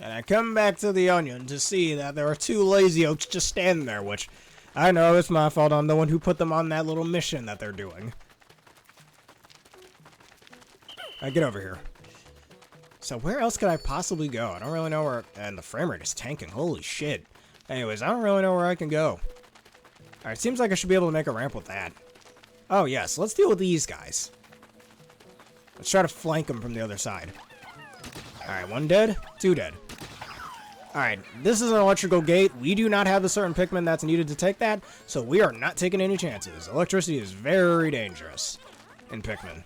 And I come back to the onion to see that there are two lazy oaks just standing there, which I know it's my fault. I'm the one who put them on that little mission that they're doing. Alright, get over here. So where else could I possibly go? I don't really know where... And the frame rate is tanking. Holy shit. Anyways, I don't really know where I can go. Alright, seems like I should be able to make a ramp with that. Oh, yes. Let's deal with these guys. Let's try to flank them from the other side. Alright, one dead, two dead. Alright, this is an electrical gate. We do not have the certain Pikmin that's needed to take that, so we are not taking any chances. Electricity is very dangerous in Pikmin.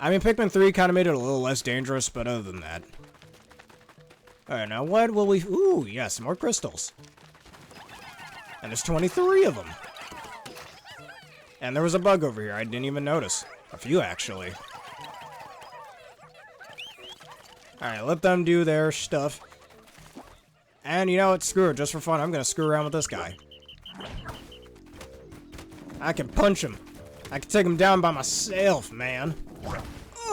I mean, Pikmin 3 kind of made it a little less dangerous, but other than that. Alright, now what will we... Ooh, yes, more crystals. And there's 23 of them. And there was a bug over here. I didn't even notice. A few, actually. Alright, let them do their stuff. And you know what? Screw it. Just for fun, I'm gonna screw around with this guy. I can punch him. I can take him down by myself, man.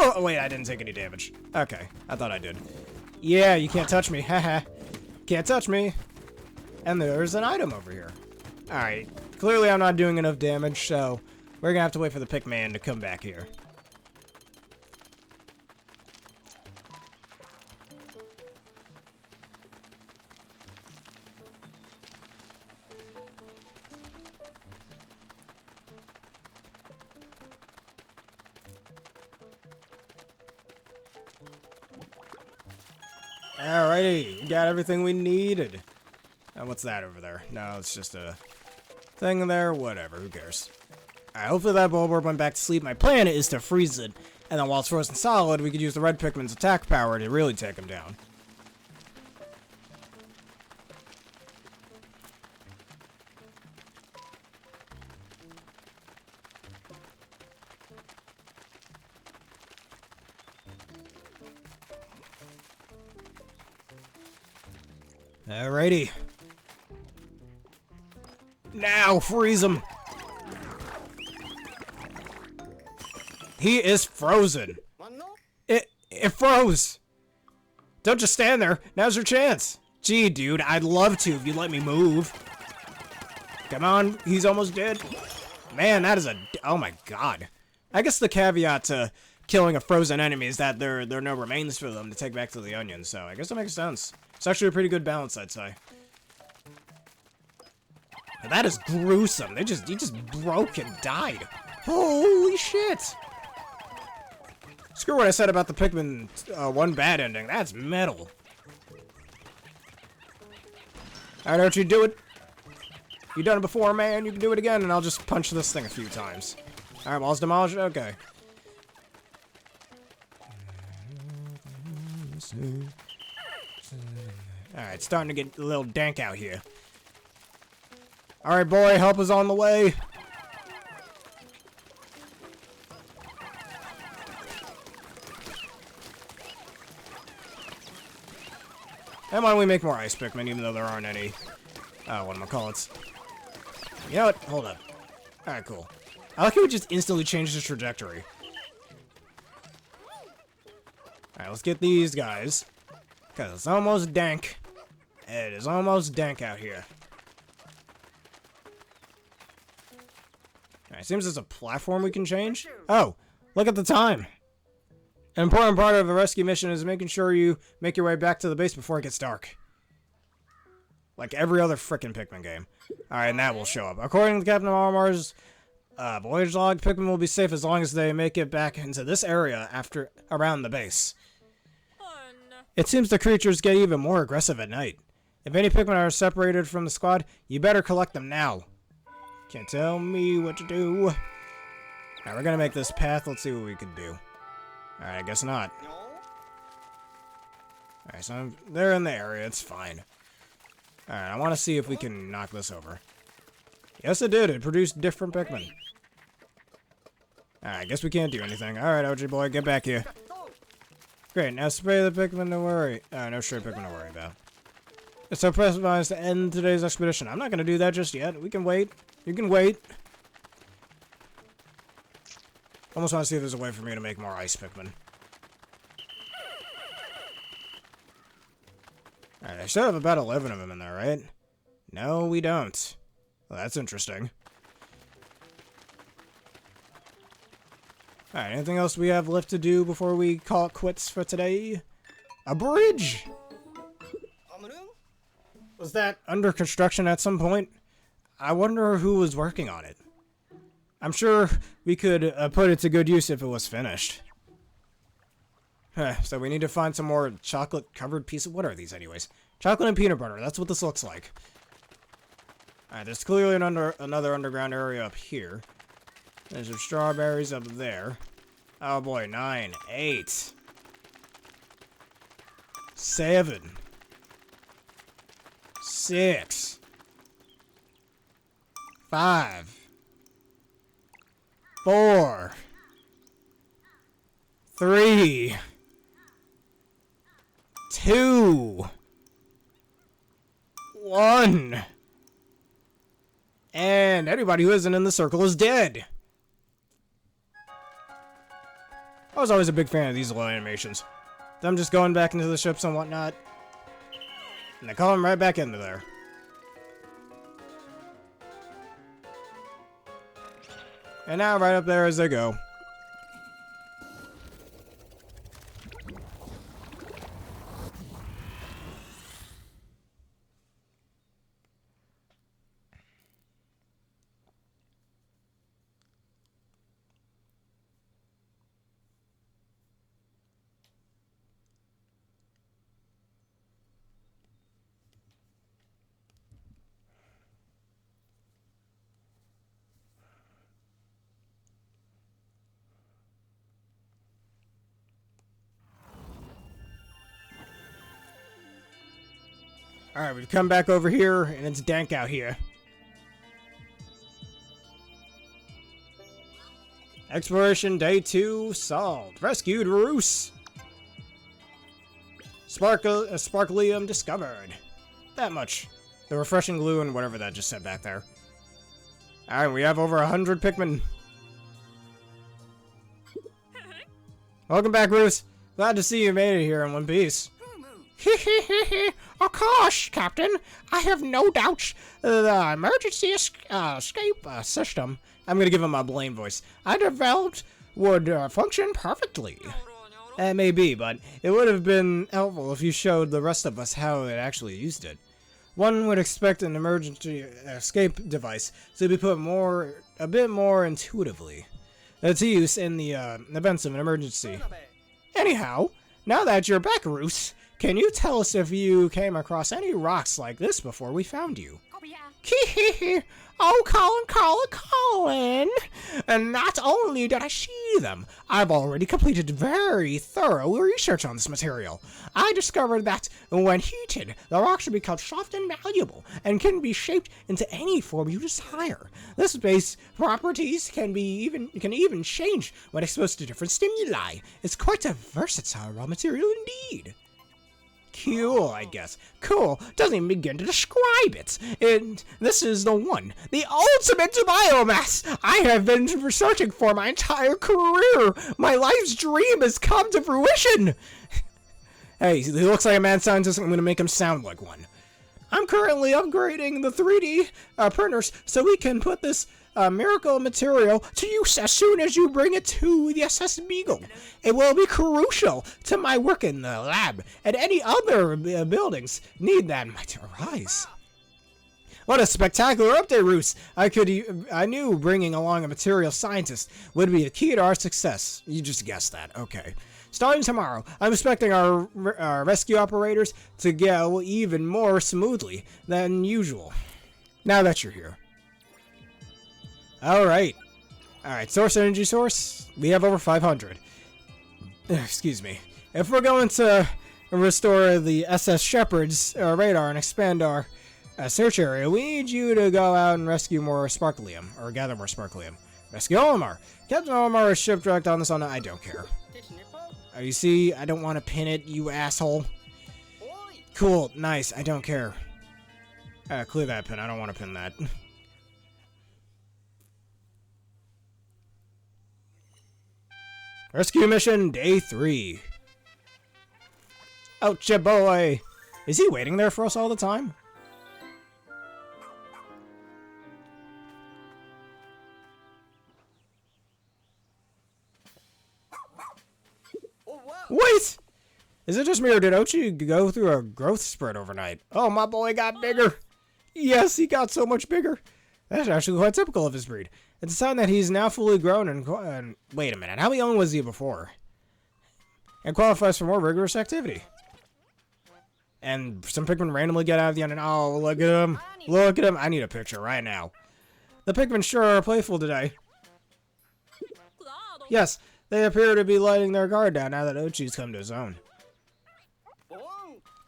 Oh, wait, I didn't take any damage. Okay, I thought I did. Yeah, you can't touch me. Haha. Can't touch me. And there's an item over here. Alright. Clearly I'm not doing enough damage, so we're gonna have to wait for the Pikmin to come back here. Alrighty, we got everything we needed. And what's that over there? No, it's just a thing there. Whatever, who cares? Alright, hopefully that Bulborb went back to sleep. My plan is to freeze it, and then while it's frozen solid, we could use the red Pikmin's attack power to really take him down. Alrighty. Now, freeze him! He is frozen. It froze! Don't just stand there. Now's your chance. Gee, dude, I'd love to if you'd let me move. Come on, he's almost dead. Man, that is a... Oh my god. I guess the caveat to killing a frozen enemy is that there are no remains for them to take back to the onion, so I guess that makes sense. It's actually a pretty good balance, I'd say. That is gruesome. He just broke and died. Holy shit! Screw what I said about the Pikmin 1 bad ending. That's metal. Alright, Archie, do it. You done it before, man. You can do it again, and I'll just punch this thing a few times. Alright, walls demolished. Okay. Alright, it's starting to get a little dank out here. Alright, boy, help is on the way. And why don't we make more ice Pikmin, even though there aren't any, whatchamacallits. You know what? Hold up. Alright, cool. I like how it just instantly changes the trajectory. Alright, let's get these guys. Because it's almost dank. It is almost dank out here. Alright, seems there's a platform we can change. Oh, look at the time. An important part of a rescue mission is making sure you make your way back to the base before it gets dark. Like every other frickin' Pikmin game. Alright, and that will show up. According to Captain Olimar's voyage log, Pikmin will be safe as long as they make it back into this area around the base. It seems the creatures get even more aggressive at night. If any Pikmin are separated from the squad, you better collect them now. Can't tell me what to do. Alright, we're gonna make this path. Let's see what we can do. Alright, I guess not. Alright, so they're in the area. It's fine. Alright, I want to see if we can knock this over. Yes, it did. It produced different Pikmin. Alright, I guess we can't do anything. Alright, OG boy, get back here. Great, now spray the Pikmin to worry. No stray Pikmin to worry about. It's our press to end today's expedition. I'm not going to do that just yet. We can wait. You can wait. Almost want to see if there's a way for me to make more ice Pikmin. Alright, I should have about 11 of them in there, right? No, we don't. Well, that's interesting. Alright, anything else we have left to do before we call it quits for today? A bridge! Was that under construction at some point? I wonder who was working on it. I'm sure we could put it to good use if it was finished. So we need to find some more chocolate-covered pieces. What are these, anyways? Chocolate and peanut butter. That's what this looks like. Alright, there's clearly another underground area up here. There's some strawberries up there. Oh boy, 9, 8, 7, 6, 5, 4, 3, 2, 1. And anybody who isn't in the circle is dead. I was always a big fan of these little animations. Them just going back into the ships and whatnot. And they call them right back into there. And now right up there as they go. Alright, we've come back over here, and it's dank out here. Exploration Day 2 solved. Rescued Roos. Sparklium discovered. That much. The refreshing glue and whatever that just said back there. Alright, we have over 100 Pikmin. Welcome back, Roos. Glad to see you made it here in one piece. Of course, Captain. I have no doubts the emergency escape system, I'm gonna give him my Blaine voice, I developed would function perfectly. That may be, but it would have been helpful if you showed the rest of us how it actually used it. One would expect an emergency escape device to be put a bit more intuitively to use in the events of an emergency. Anyhow, now that you're back, Roos, can you tell us if you came across any rocks like this before we found you? Hee. Oh, Colin! And not only did I see them, I've already completed very thorough research on this material. I discovered that when heated, the rocks will become soft and malleable, and can be shaped into any form you desire. This base properties can even change when exposed to different stimuli. It's quite a versatile raw material indeed. Cool, I guess. Cool doesn't even begin to describe it. And this is the one, the ultimate biomass I have been researching for my entire career. My life's dream has come to fruition. Hey, he looks like a mad scientist. I'm going to make him sound like one. I'm currently upgrading the 3D printers so we can put this miracle material to use as soon as you bring it to the SS Beagle. It will be crucial to my work in the lab, and any other buildings need that might arise. What a spectacular update, Roos! I knew bringing along a material scientist would be a key to our success. You just guessed that. Okay. Starting tomorrow, I'm expecting our rescue operators to go even more smoothly than usual. Now that you're here. Alright, source energy source. We have over 500. Excuse me. If we're going to restore the SS Shepherd's radar and expand our search area, we need you to go out and rescue more sparklium, or gather more sparklium. Rescue Olimar. Captain Olimar is shipwrecked on this island. I don't care. You see, I don't want to pin it, you asshole. Cool, nice, I don't care. Clear that pin, I don't want to pin that. Rescue mission day 3. Ouch, boy! Is he waiting there for us all the time? Wait! Is it just me or did Ochi go through a growth spurt overnight? Oh, my boy got bigger! Yes, he got so much bigger! That's actually quite typical of his breed. It's a sign that he's now fully grown and wait a minute, how young was he before? And qualifies for more rigorous activity. And some Pikmin randomly get out of the end and oh, look at him. Look at him. I need a picture right now. The Pikmin sure are playful today. Yes, they appear to be letting their guard down now that Ochi's come to his own.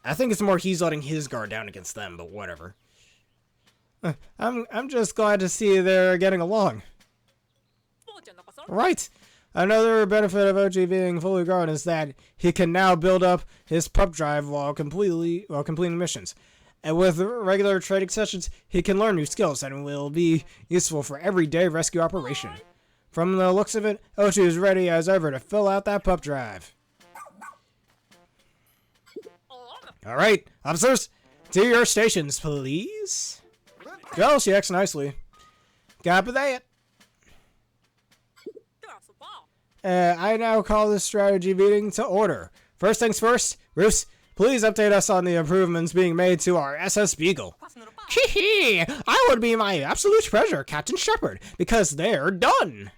I think it's more he's letting his guard down against them, but whatever. I'm just glad to see they're getting along. Right. Another benefit of Ochi being fully grown is that he can now build up his pup drive while completing missions. And with regular training sessions, he can learn new skills and will be useful for everyday rescue operation. From the looks of it, Ochi is ready as ever to fill out that pup drive. Alright, officers, to your stations, please. Well, she acts nicely. Copy that. I now call this strategy meeting to order. First things first, Roos, please update us on the improvements being made to our SS Beagle. Hee I would be my absolute pleasure, Captain Shepherd, because they're done.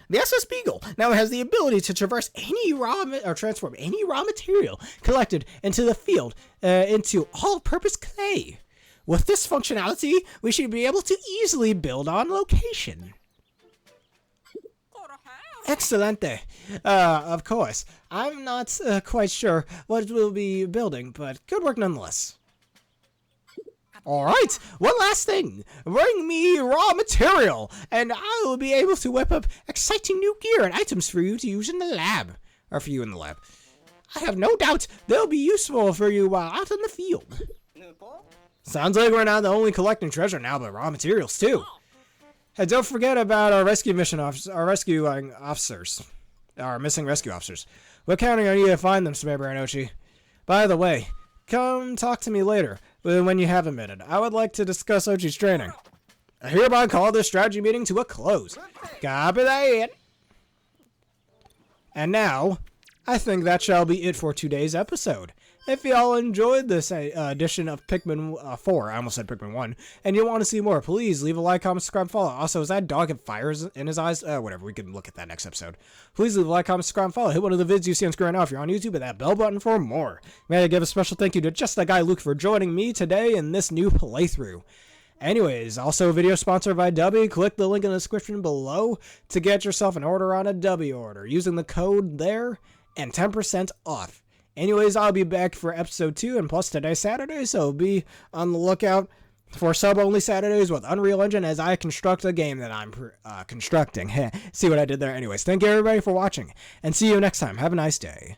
The SS Beagle now has the ability to traverse any transform any raw material collected into the field into all-purpose clay. With this functionality, we should be able to easily build on location. Excelente. Of course. I'm not quite sure what we'll be building, but good work nonetheless. Alright, one last thing. Bring me raw material, and I will be able to whip up exciting new gear and items for you to use in the lab. Or for you in the lab. I have no doubt they'll be useful for you while out in the field. Sounds like we're not the only collecting treasure now, but raw materials too. And don't forget about our rescue mission officers, our missing rescue officers. We're counting on you to find them, Smaber and Ochi. By the way, come talk to me later, when you have a minute. I would like to discuss Ochi's training. I hereby call this strategy meeting to a close. Copy that. And now, I think that shall be it for today's episode. If y'all enjoyed this edition of Pikmin 4, I almost said Pikmin 1, and you want to see more, please leave a like, comment, subscribe, follow. Also, is that dog have fires in his eyes? Whatever, we can look at that next episode. Please leave a like, comment, subscribe, follow. Hit one of the vids you see on screen right now if you're on YouTube, and that bell button for more. May I give a special thank you to just that guy Luke for joining me today in this new playthrough. Anyways, also a video sponsored by W. Click the link in the description below to get yourself an order on a W order using the code there and 10% off. Anyways, I'll be back for episode 2, and plus today's Saturday, so be on the lookout for sub-only Saturdays with Unreal Engine as I construct a game that I'm constructing. See what I did there? Anyways, thank you everybody for watching, and see you next time. Have a nice day.